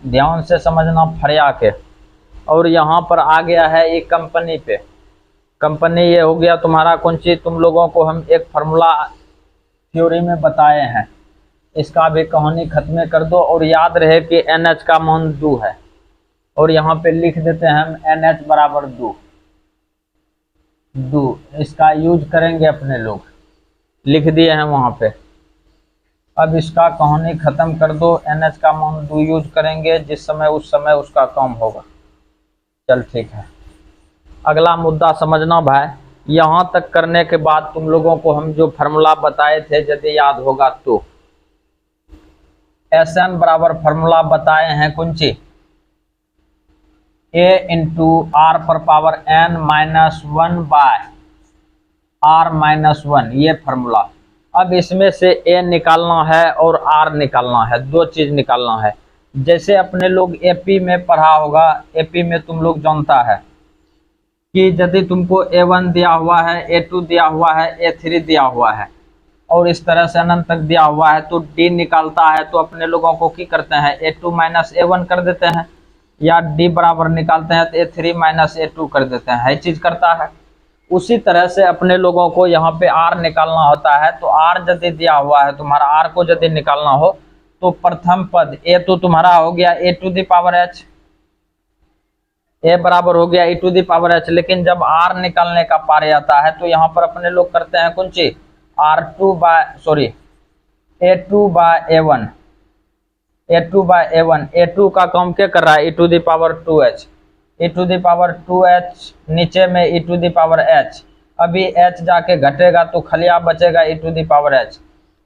ध्यान से समझना फरिया के। और यहाँ पर आ गया है एक कंपनी पे, कंपनी ये हो गया तुम्हारा कौन सी, तुम लोगों को हम एक फार्मूला थ्योरी में बताए हैं, इसका भी कहानी खत्म कर दो। और याद रहे कि NH का मान 2 है, और यहाँ पे लिख देते हैं हम NH बराबर 2, इसका यूज करेंगे अपने लोग, लिख दिए हैं वहाँ पे। अब इसका कहानी खत्म कर दो, NH का मान 2 यूज करेंगे, जिस समय उस समय उसका काम होगा। चल ठीक है, अगला मुद्दा समझना भाई। यहाँ तक करने के बाद तुम लोगों को हम जो फार्मूला बताए थे यदि याद होगा तो, SN बराबर फार्मूला बताए हैं कौन सी, A इंटू R पर पावर n -1 बाय R-1, ये फार्मूला। अब इसमें से A निकालना है और R निकालना है, दो चीज निकालना है। जैसे अपने लोग AP में पढ़ा होगा, AP में तुम लोग जानता है कि यदि तुमको A1 दिया हुआ है, A2 दिया हुआ है, A3 दिया हुआ है, और इस तरह से अनंत तक दिया हुआ है, तो D निकालता है तो अपने लोगों को क्या करते हैं, A2 माइनस A1 कर देते हैं, या D बराबर निकालते हैं तो A3 माइनस A2 कर देते हैं, हर चीज करता है। उसी तरह से अपने लोगों को यहाँ पे R निकालना होता है। तो R यदि दिया हुआ है तुम्हारा, R को यदि निकालना हो तो प्रथम पद A तो तुम्हारा हो गया A to the power H, A बराबर हो गया e to the power h। लेकिन जब R निकालने का पार आता है तो यहाँ पर अपने लोग करते हैं कौन सी, A2/A1, A2/A1, A2 का काम क्या कर रहा है, e to the power 2h, e to the power 2h, नीचे में e to the power h। अभी h जाके घटेगा तो खलिया बचेगा e to the power h।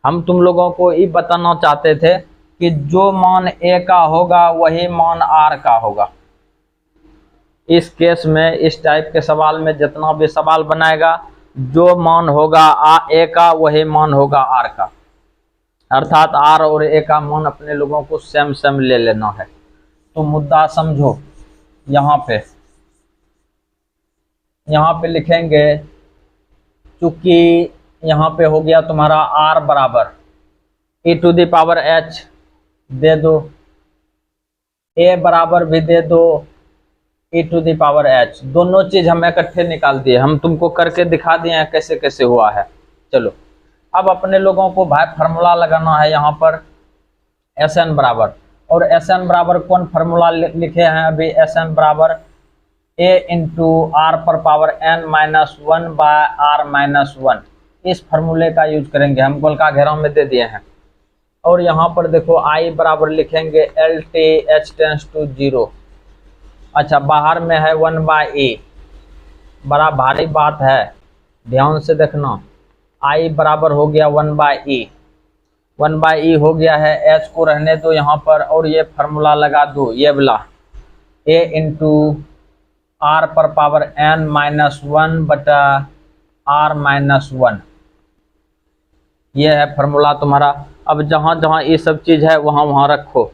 हम तुम लोगों को ये बताना चाहते थे कि जो मान A का होगा वही मान R का होगा। इस केस में, इस टाइप के सवाल में जितना भी सवाल बनाएगा, जो मान होगा A का वही मान होगा R का, अर्थात R और A का मान अपने लोगों को सेम सेम ले लेना है। तो मुद्दा समझो, यहाँ पे लिखेंगे, चूंकि यहाँ पे हो गया तुम्हारा R बराबर e to the power h दे दो, A बराबर भी दे दो e to the power h, दोनों चीज हम इकट्ठे निकाल दिए, हम तुमको करके दिखा दिए हैं कैसे कैसे हुआ है। चलो अब अपने लोगों को भाई फार्मूला लगाना है यहाँ पर। एस एन बराबर, और एस एन बराबर कौन फार्मूला लिखे हैं अभी, एस एन बराबर ए इंटू आर पर power N minus one by R minus one, इस फार्मूले का यूज करेंगे, हम गोलका घेराव में दे दिए हैं। और यहाँ पर देखो आई बराबर लिखेंगे L T H tends to zero, अच्छा बाहर में है वन बाय ए, बड़ा भारी बात है, ध्यान से देखना, आई बराबर हो गया one by E, one by E हो गया है, एच को रहने दो यहाँ पर, और ये फार्मूला लगा दो, ये वाला ए इंटू आर पर पावर एन माइनस वन बटा आर माइनस वन, ये है फार्मूला तुम्हारा। अब जहाँ जहाँ ये सब चीज़ है वहाँ वहाँ रखो,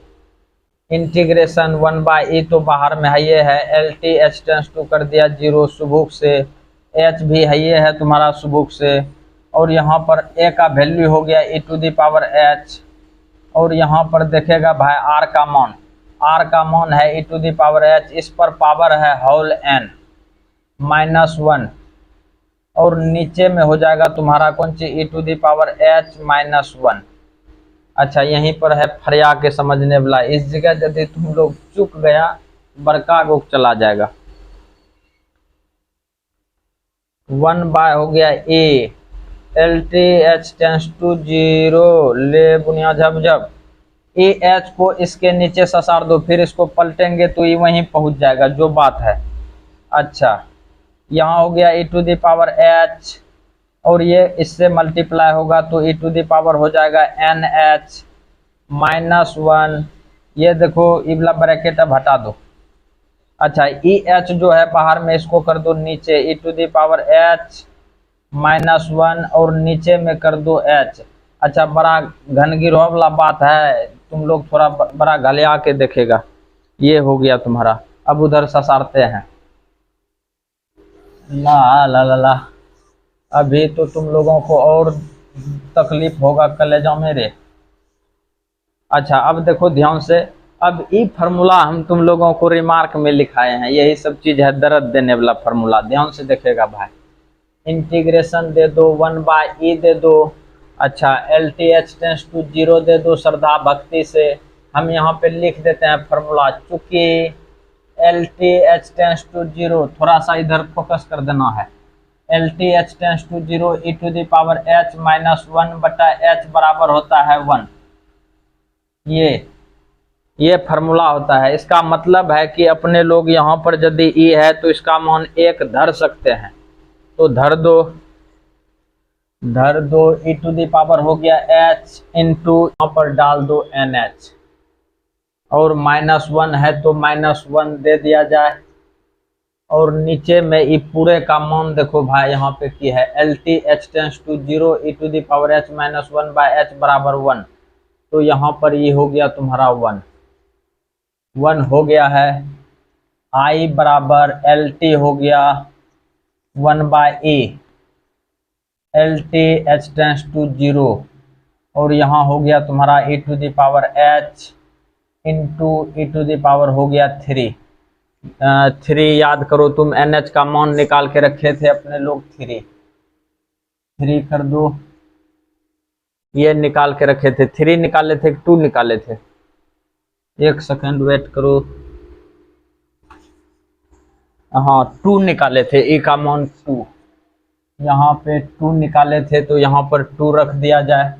इंटीग्रेशन वन बाई ई तो बाहर में है, ये है L T H tends to कर दिया जीरो सुबुक से, एच भी है ये है तुम्हारा सुबुक से, और यहाँ पर ए का वैल्यू हो गया e to the power H, और यहाँ पर देखेगा भाई आर का मान, आर का मान है e to the power H, इस पर पावर है होल एन माइनस वन, और नीचे में हो जाएगा तुम्हारा कौन सी e to the power H minus one. अच्छा यहीं पर है फरिया के समझने वाला, इस जगह यदि तुम लोग चुक गया बड़का गोक चला जाएगा। वन बाय हो गया A L T H tends to zero, ले बुनिया जब जब ए एच को इसके नीचे ससार दो, फिर इसको पलटेंगे तो ये वहीं पहुंच जाएगा, जो बात है। अच्छा यहाँ हो गया e to the power H, और ये इससे मल्टीप्लाई होगा तो e टू दी पावर हो जाएगा एन एच माइनस वन, ये देखो ये वाला ब्रैकेट अब हटा दो। अच्छा ई एच जो है बाहर में, इसको कर दो नीचे e to the power H minus one, और नीचे में कर दो एच। अच्छा बड़ा घनगिरोह वाला बात है, तुम लोग थोड़ा बड़ा गलिया के देखेगा, ये हो गया तुम्हारा। अब उधर ससारते हैं, ला ला ला ला, अभी तो तुम लोगों को और तकलीफ होगा कलेजा मेरे। अच्छा अब देखो ध्यान से, अब ये फार्मूला हम तुम लोगों को रिमार्क में लिखाए हैं, यही सब चीज है दर्द देने वाला फार्मूला, ध्यान से देखेगा भाई। इंटीग्रेशन दे दो वन बाय ई दे दो, अच्छा L T H tends to zero दे दो श्रद्धा भक्ति से, हम यहाँ पे लिख देते हैं फार्मूला, चूंकि L T H tends to zero, थोड़ा सा इधर फोकस कर देना है, L T H tends to zero E to the power H minus one बटा एच बराबर होता है वन, ये फार्मूला होता है। इसका मतलब है कि अपने लोग यहाँ पर यदि ई है तो इसका मान एक धर सकते हैं, तो धर दो e टू दी पावर हो गया h इंटू यहाँ पर डाल दो एन एच, और माइनस वन है तो माइनस वन दे दिया जाए, और नीचे में ये पूरे का मान देखो भाई यहाँ पे की है L T H tends to zero E to the power H minus one by H बराबर वन, तो यहाँ पर ये हो गया तुम्हारा वन हो गया है। आई बराबर एल टी हो गया one by A L T H tends to zero, और यहाँ हो गया तुम्हारा e to the power h into E to the power हो गया थ्री, याद करो तुम NH का मान निकाल के रखे थे अपने लोग, थ्री कर दो, ये निकाल के रखे थे, थ्री निकाले थे टू निकाले थे, एक सेकंड वेट करो, हाँ टू निकाले थे, ए का मान टू, यहाँ पे टू निकाले थे तो यहाँ पर टू रख दिया जाए,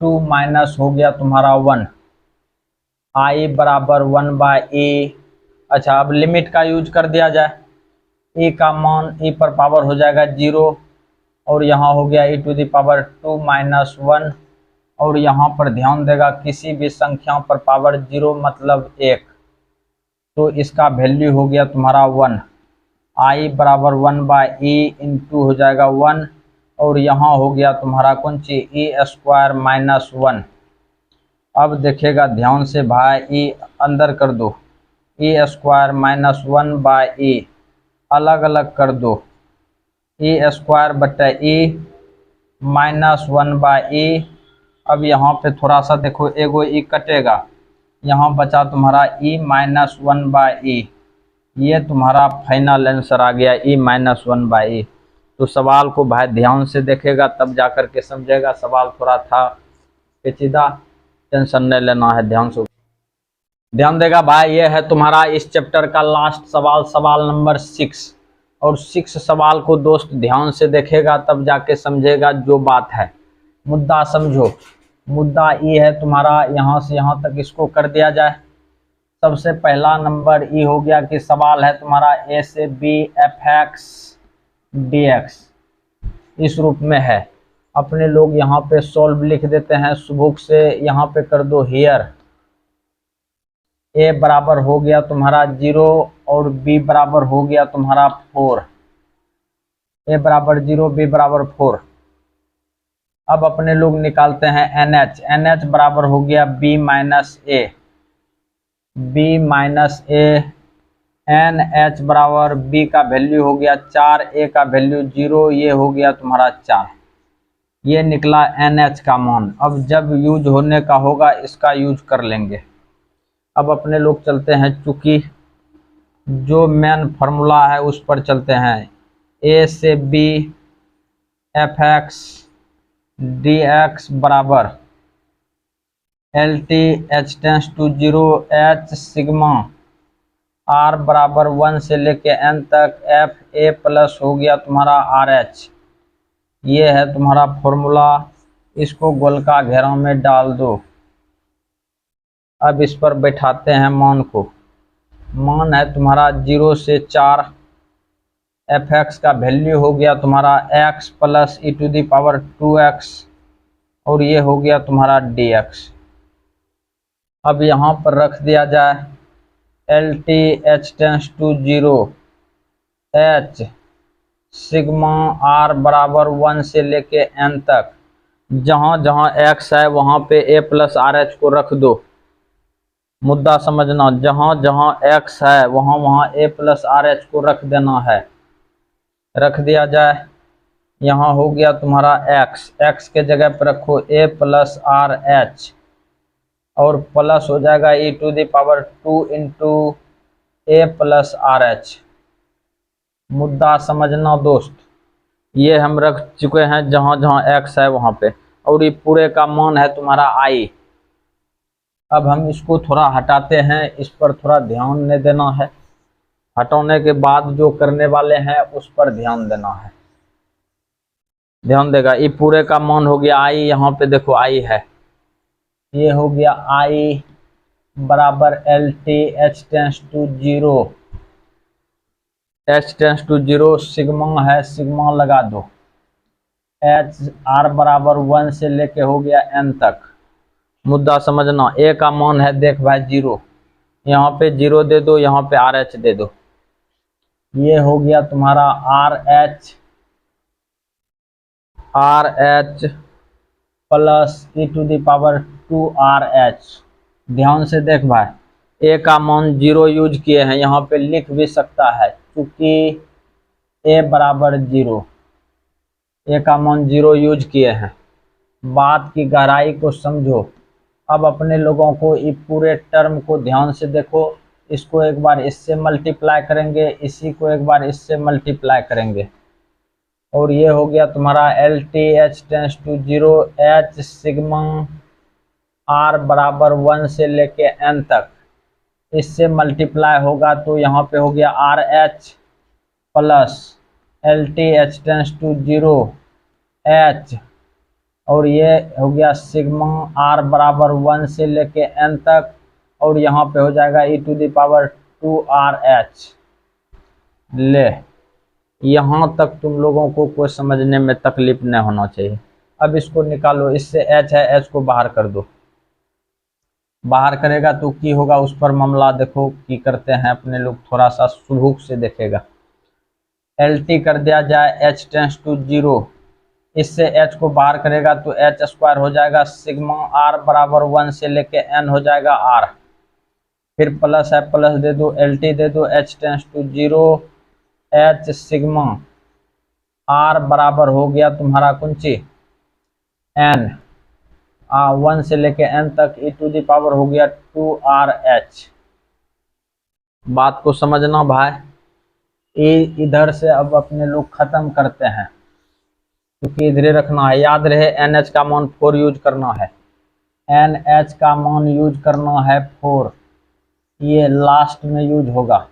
टू माइनस हो गया तुम्हारा वन, आई बराबर वन बाय ए। अच्छा अब लिमिट का यूज कर दिया जाए, ए का मान ए पर पावर हो जाएगा जीरो, और यहाँ हो गया e to the power two minus one, और यहाँ पर ध्यान देगा किसी भी संख्या पर पावर जीरो मतलब एक, तो इसका वैल्यू हो गया तुम्हारा वन, आई बराबर वन बाय ई इंटू हो जाएगा वन, और यहाँ हो गया तुम्हारा कौन सी ई स्क्वायर माइनस वन। अब देखेगा ध्यान से भाई, ई अंदर कर दो, E square minus one by ई अलग अलग कर दो, ई स्क्वायर बटा ई माइनस वन बाय ई। अब यहाँ पे थोड़ा सा देखो, एगो ई कटेगा, यहाँ बचा तुम्हारा ई माइनस वन बाय ई, ये तुम्हारा फाइनल आंसर आ गया ई माइनस वन बाई। तो सवाल को भाई ध्यान से देखेगा तब जाकर के समझेगा, सवाल थोड़ा था पेचीदा, टेंशन नहीं लेना है, ध्यान से ध्यान देगा भाई। ये है तुम्हारा इस चैप्टर का लास्ट सवाल, सवाल नंबर 6। और 6 सवाल को दोस्त ध्यान से देखेगा तब जाके समझेगा जो बात है। मुद्दा समझो, मुद्दा ये है तुम्हारा, यहाँ से यहाँ तक इसको कर दिया जाए। सबसे पहला नंबर ये हो गया कि सवाल है तुम्हारा ए से B F x D X इस रूप में है। अपने लोग यहाँ पे सॉल्व लिख देते हैं सुबुक से, यहाँ पे कर दो हियर। ए बराबर हो गया तुम्हारा 0 और बी बराबर हो गया तुम्हारा 4। ए बराबर 0, बी बराबर 4। अब अपने लोग निकालते हैं एन एच। एन एच बराबर हो गया बी माइनस ए, बी माइनस ए। एन एच बराबर बी का वैल्यू हो गया 4, ए का वैल्यू 0, ये हो गया तुम्हारा 4। ये निकला एन एच का मान। अब जब यूज होने का होगा इसका यूज कर लेंगे। अब अपने लोग चलते हैं, चूंकि जो मेन फार्मूला है उस पर चलते हैं। ए से B F x D x बराबर L T H tends to 0 H sigma are बराबर 1 से लेके एन तक एफ ए प्लस हो गया तुम्हारा आर एच। ये है तुम्हारा फॉर्मूला। इसको गोलका घेरा में डाल दो। अब इस पर बैठाते हैं मान को। मान है तुम्हारा 0 से 4। एफ एक्स का वैल्यू हो गया तुम्हारा x plus E to the power 2x और ये हो गया तुम्हारा dx। अब यहाँ पर रख दिया जाए L T H tends to 0 H sigma are बराबर 1 से लेके n तक। जहाँ जहाँ x है वहाँ पे a प्लस आर एच को रख दो। मुद्दा समझना, जहाँ जहाँ x है वहाँ वहाँ a प्लस आर एच को रख देना है। रख दिया जाए। यहाँ हो गया तुम्हारा x के जगह पर रखो a प्लस आर एच और प्लस हो जाएगा E to the power 2 into A plus R H. मुद्दा समझना दोस्त, ये हम रख चुके हैं जहाँ जहाँ x है वहाँ पे, और ये पूरे का मान है तुम्हारा i। अब हम इसको थोड़ा हटाते हैं, इस पर थोड़ा ध्यान नहीं देना है। हटाने के बाद जो करने वाले हैं उस पर ध्यान देना है। ध्यान देगा, ये पूरे का मान हो गया i। यहाँ पे देखो i है, ये हो गया i बराबर L T H tends to 0 H tends to 0 sigma है, सिग्मा लगा दो। एच आर बराबर 1 से लेके हो गया n तक। मुद्दा समझना, a का मान है देख भाई 0, यहाँ पे 0 दे दो, यहाँ पे आर एच दे दो। ये हो गया तुम्हारा R H plus E to the power 2 R H. ध्यान से देख भाई, a का मान 0 यूज किए हैं, यहाँ पे लिख भी सकता है क्योंकि a बराबर 0, a का मान 0 यूज किए हैं। बात की गहराई को समझो। अब अपने लोगों को ये पूरे टर्म को ध्यान से देखो। इसको एक बार इससे मल्टीप्लाई करेंगे, इसी को एक बार इससे मल्टीप्लाई करेंगे और ये हो गया तुम्हारा L T H tends to 0 H sigma are बराबर 1 से लेके n तक। इससे मल्टीप्लाई होगा तो यहाँ पे हो गया R H plus L T H tends to 0 H और ये हो गया सिग्मा आर बराबर 1 से लेके n तक और यहाँ पे हो जाएगा E to the power 2 R H. ले, यहाँ तक तुम लोगों को कोई समझने में तकलीफ नहीं होना चाहिए। अब इसको निकालो, इससे h है, h को बाहर कर दो। बाहर करेगा तो की होगा उस पर मामला देखो की करते हैं अपने लोग, थोड़ा सा सुलूक से देखेगा। एल टी कर दिया जाए h टेंस टू 0, इससे h को बाहर करेगा तो h स्क्वायर हो जाएगा सिग्मा r बराबर 1 से लेके n हो जाएगा r। फिर प्लस है, प्लस दे दो, एल टी दे दो, h tends to 0 h sigma r बराबर हो गया तुम्हारा कुंची n 1 से लेके n तक ई टू दी पावर हो गया 2 आर एच। बात को समझना भाई। ये इधर से अब अपने लोग खत्म करते हैं क्योंकि इधर रखना है। याद रहे NH का मान 4 यूज करना है। NH का मान यूज करना है 4, ये लास्ट में यूज होगा।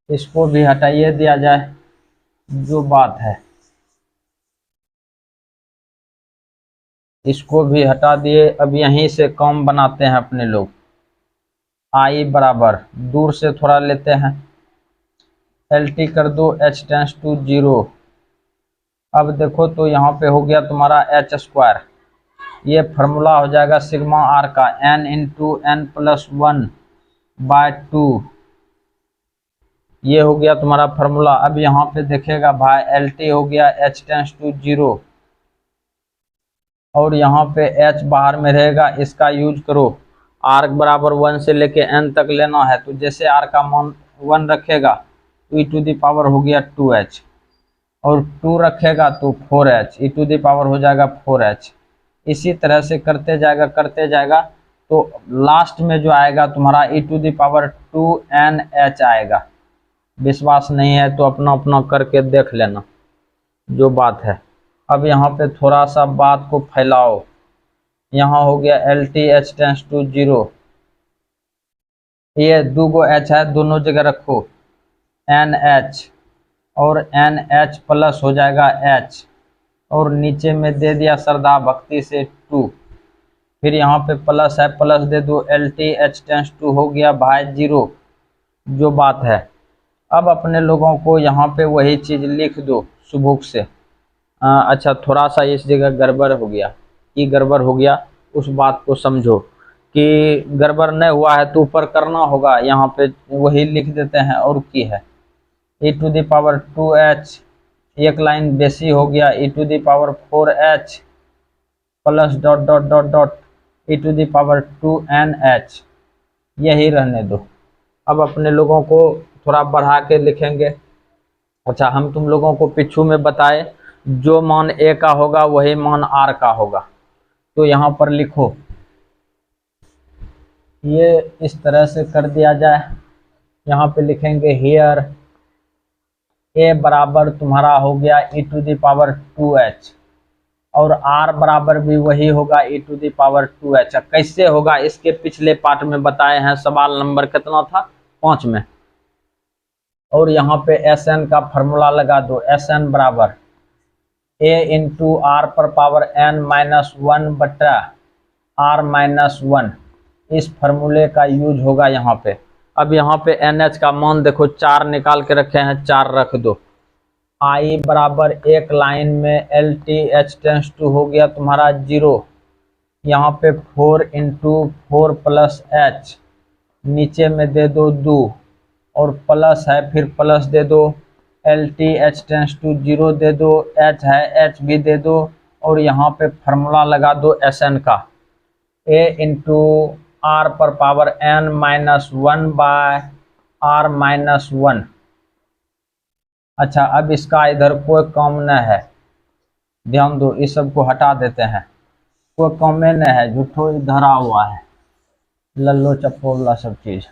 इसको भी हटाइए दिया जाए जो बात है, इसको भी हटा दिए। अब यहीं से कम बनाते हैं अपने लोग। I बराबर दूर से थोड़ा लेते हैं, LT कर दो, H टेंस टू 0। अब देखो तो यहाँ पे हो गया तुम्हारा H स्क्वायर, ये फार्मूला हो जाएगा सिग्मा R का N इंटू N प्लस 1/2, ये हो गया तुम्हारा फार्मूला। अब यहाँ पे देखेगा भाई LT हो गया H टेंस टू 0, और यहाँ पे H बाहर में रहेगा, इसका यूज करो। R बराबर 1 से लेके N तक लेना है, तो जैसे R का मान 1 रखेगा तो e टू दी पावर हो गया 2H, और 2 रखेगा तो 4H, e to the power हो जाएगा 4H। इसी तरह से करते जाएगा तो लास्ट में जो आएगा तुम्हारा e to the power 2NH आएगा। विश्वास नहीं है तो अपना अपना करके देख लेना जो बात है। अब यहाँ पे थोड़ा सा बात को फैलाओ, यहाँ हो गया LT H टेंस टू 0, ये 2 गो H है, दोनों जगह रखो NH, और NH प्लस हो जाएगा H, और नीचे में दे दिया श्रद्धा भक्ति से 2, फिर यहाँ पे प्लस है, प्लस दे दो, LT H टेंस टू हो गया भाई 0, जो बात है। अब अपने लोगों को यहाँ पे वही चीज़ लिख दो सुबुक से। अच्छा थोड़ा सा इस जगह गड़बड़ हो गया, कि गड़बड़ हो गया उस बात को समझो, कि गड़बड़ नहीं हुआ है तो ऊपर करना होगा, यहाँ पे वही लिख देते हैं और की है e to the power 2H, एक लाइन बेसी हो गया e to the power 4H plus dot dot dot dot e to the power 2NH, यही रहने दो। अब अपने लोगों को थोड़ा बढ़ा के लिखेंगे। अच्छा हम तुम लोगों को पिछू में बताए जो मान A का होगा वही मान R का होगा, तो यहाँ पर लिखो, ये इस तरह से कर दिया जाए। यहाँ पे लिखेंगे हियर A बराबर तुम्हारा हो गया e to the power 2H, और R बराबर भी वही होगा e to the power 2H। कैसे होगा इसके पिछले पार्ट में बताए हैं, सवाल नंबर कितना था 5 में। और यहाँ पे Sn का फार्मूला लगा दो, Sn बराबर A इंटू R पर पावर n माइनस 1 बटा R माइनस 1, इस फार्मूले का यूज होगा यहाँ पे। अब यहाँ पे NH का मान देखो 4 निकाल के रखे हैं, 4 रख दो। I बराबर एक लाइन में LT H टेंस टू हो गया तुम्हारा 0, यहाँ पे 4 इंटू 4 प्लस H, नीचे में दे दो 2, और प्लस है फिर प्लस दे दो, LT H टेंस टू 0 दे दो, H है H भी दे दो, और यहाँ पे फार्मूला लगा दो Sn का A इंटू R पर power n minus 1/R minus 1। अच्छा अब इसका इधर कोई काम न है, ध्यान दो, इस सब को हटा देते हैं, कोई काम नहीं है, झूठो धरा हुआ है लल्लो चप्पोला सब चीज,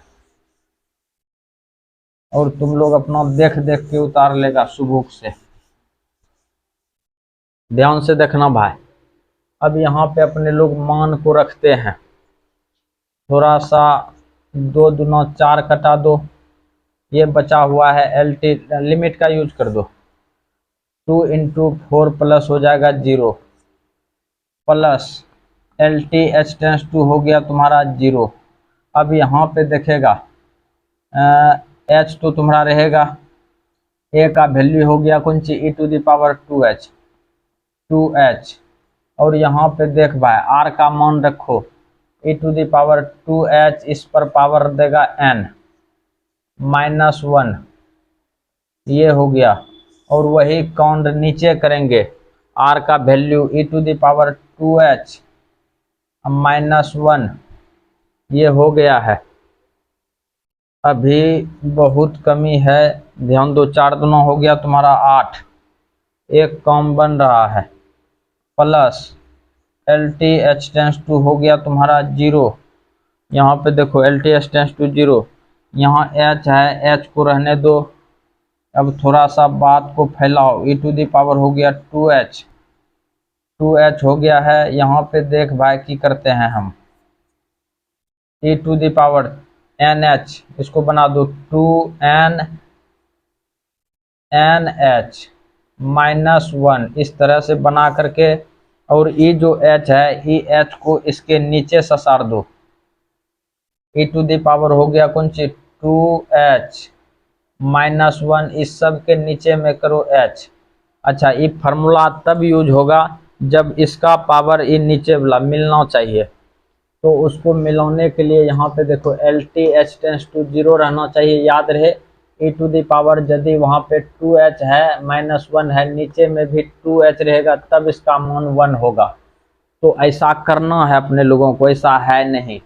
और तुम लोग अपना देख देख के उतार लेगा सुबुक से, ध्यान से देखना भाई। अब यहाँ पे अपने लोग मान को रखते हैं, थोड़ा सा 2 दूना 4 कटा दो, ये बचा हुआ है LT, लिमिट का यूज कर दो, 2 इंटू 4 प्लस हो जाएगा 0, plus LT H tends to हो गया तुम्हारा 0। अब यहाँ पे देखेगा H तो तुम्हारा रहेगा, A का वैल्यू हो गया कौन सी e to the power 2H, और यहाँ पे देख भाई R का मान रखो e to the power 2H, इस पर पावर देगा n माइनस 1, ये हो गया, और वही काउंट नीचे करेंगे, R का value e to the power 2H minus 1, ये हो गया है। अभी बहुत कमी है, ध्यान दो, 4 दूना हो गया तुम्हारा 8, एक कम बन रहा है, plus LT H tends to हो गया तुम्हारा 0, यहाँ पे देखो LT H टेंस टू 0, यहाँ H है, H को रहने दो। अब थोड़ा सा बात को फैलाओ, e टू दी पावर हो गया 2H, 2h हो गया है। यहाँ पे देख भाई की करते हैं हम, e to the power nh, इसको बना दो 2n nh -1, इस तरह से बना करके, और ये जो h है, ई h को इसके नीचे ससार दो। e टू द पावर हो गया कौन सी 2h -1, इस सब के नीचे में करो h। अच्छा, ये फार्मूला तब यूज होगा जब इसका पावर ये नीचे वाला मिलना चाहिए, तो उसको मिलाने के लिए यहाँ पे देखो LTH टेंस टू 0 रहना चाहिए, याद रहे। e टू द पावर यदि वहाँ पे 2h है -1 है, नीचे में भी 2h रहेगा, तब इसका मान 1 होगा। तो ऐसा करना है अपने लोगों को, ऐसा है नहीं।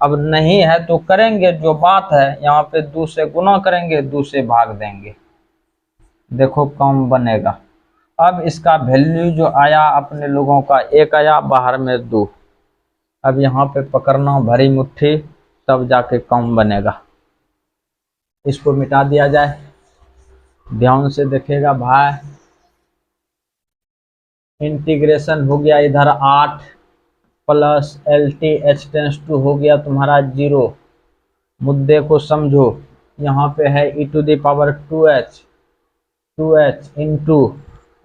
अब नहीं है तो करेंगे, जो बात है यहाँ पे 2 से गुना करेंगे, 2 से भाग देंगे, देखो कम बनेगा। अब इसका वैल्यू जो आया अपने लोगों का 1 आया, बाहर में 2। अब यहाँ पे पकड़ना भरी मुट्ठी, तब जाके कम बनेगा। इसको मिटा दिया जाए, ध्यान से देखिएगा भाई। इंटीग्रेशन हो गया इधर 8 प्लस LTH टेंस टू हो गया तुम्हारा 0। मुद्दे को समझो, यहाँ पे है e to the power 2h into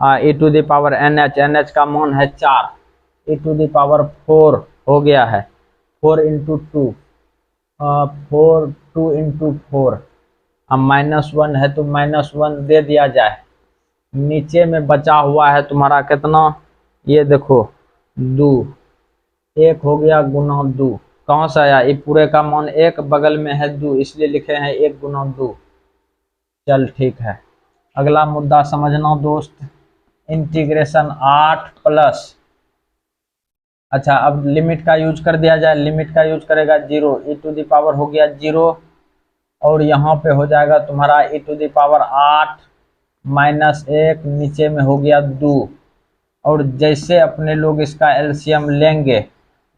e to the power nh का मान है 4, e टू द पावर 4 हो गया है 4 इंटू 2, 2 इंटू 4। अब -1 है तो -1 दे दिया जाए। नीचे में बचा हुआ है तुम्हारा कितना, ये देखो 2, 1 हो गया गुना 2। कहाँ से आया, ये पूरे का मान 1, बगल में है 2, इसलिए लिखे हैं 1 गुना 2। चल ठीक है, अगला मुद्दा समझना दोस्त। इंटीग्रेशन 8 प्लस, अच्छा अब लिमिट का यूज कर दिया जाए। लिमिट का यूज करेगा 0, e टू द पावर हो गया 0, और यहाँ पे हो जाएगा तुम्हारा e टू द पावर 8 -1, नीचे में हो गया 2। और जैसे अपने लोग इसका एलसीएम लेंगे,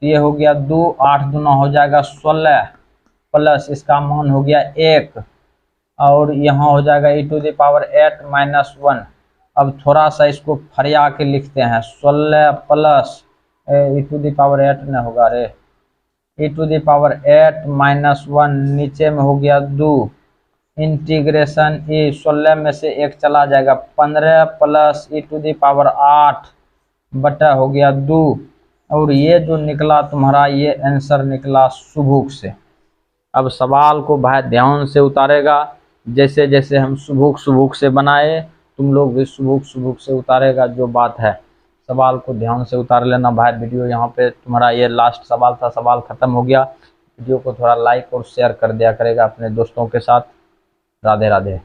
ये हो गया 2, 8 दूना हो जाएगा 16, प्लस इसका मान हो गया 1, और यहाँ हो जाएगा e टू द पावर 8 -1। अब थोड़ा सा इसको फरिया के लिखते हैं, 16 plus e to the power 8 न होगा रे, e टू द पावर 8 -1, नीचे में हो गया 2, इंटीग्रेशन e 16 में से 1 चला जाएगा 15 plus e to the power 8 बटा हो गया 2। और ये जो निकला तुम्हारा, ये आंसर निकला सुबुक से। अब सवाल को भाई ध्यान से उतारेगा, जैसे जैसे हम सुबुक से बनाए, तुम लोग भी सुबुक से उतारेगा। जो बात है सवाल को ध्यान से उतार लेना भाई। वीडियो यहाँ पे तुम्हारा ये लास्ट सवाल था, सवाल खत्म हो गया। वीडियो को थोड़ा लाइक और शेयर कर दिया करेगा अपने दोस्तों के साथ। राधे राधे।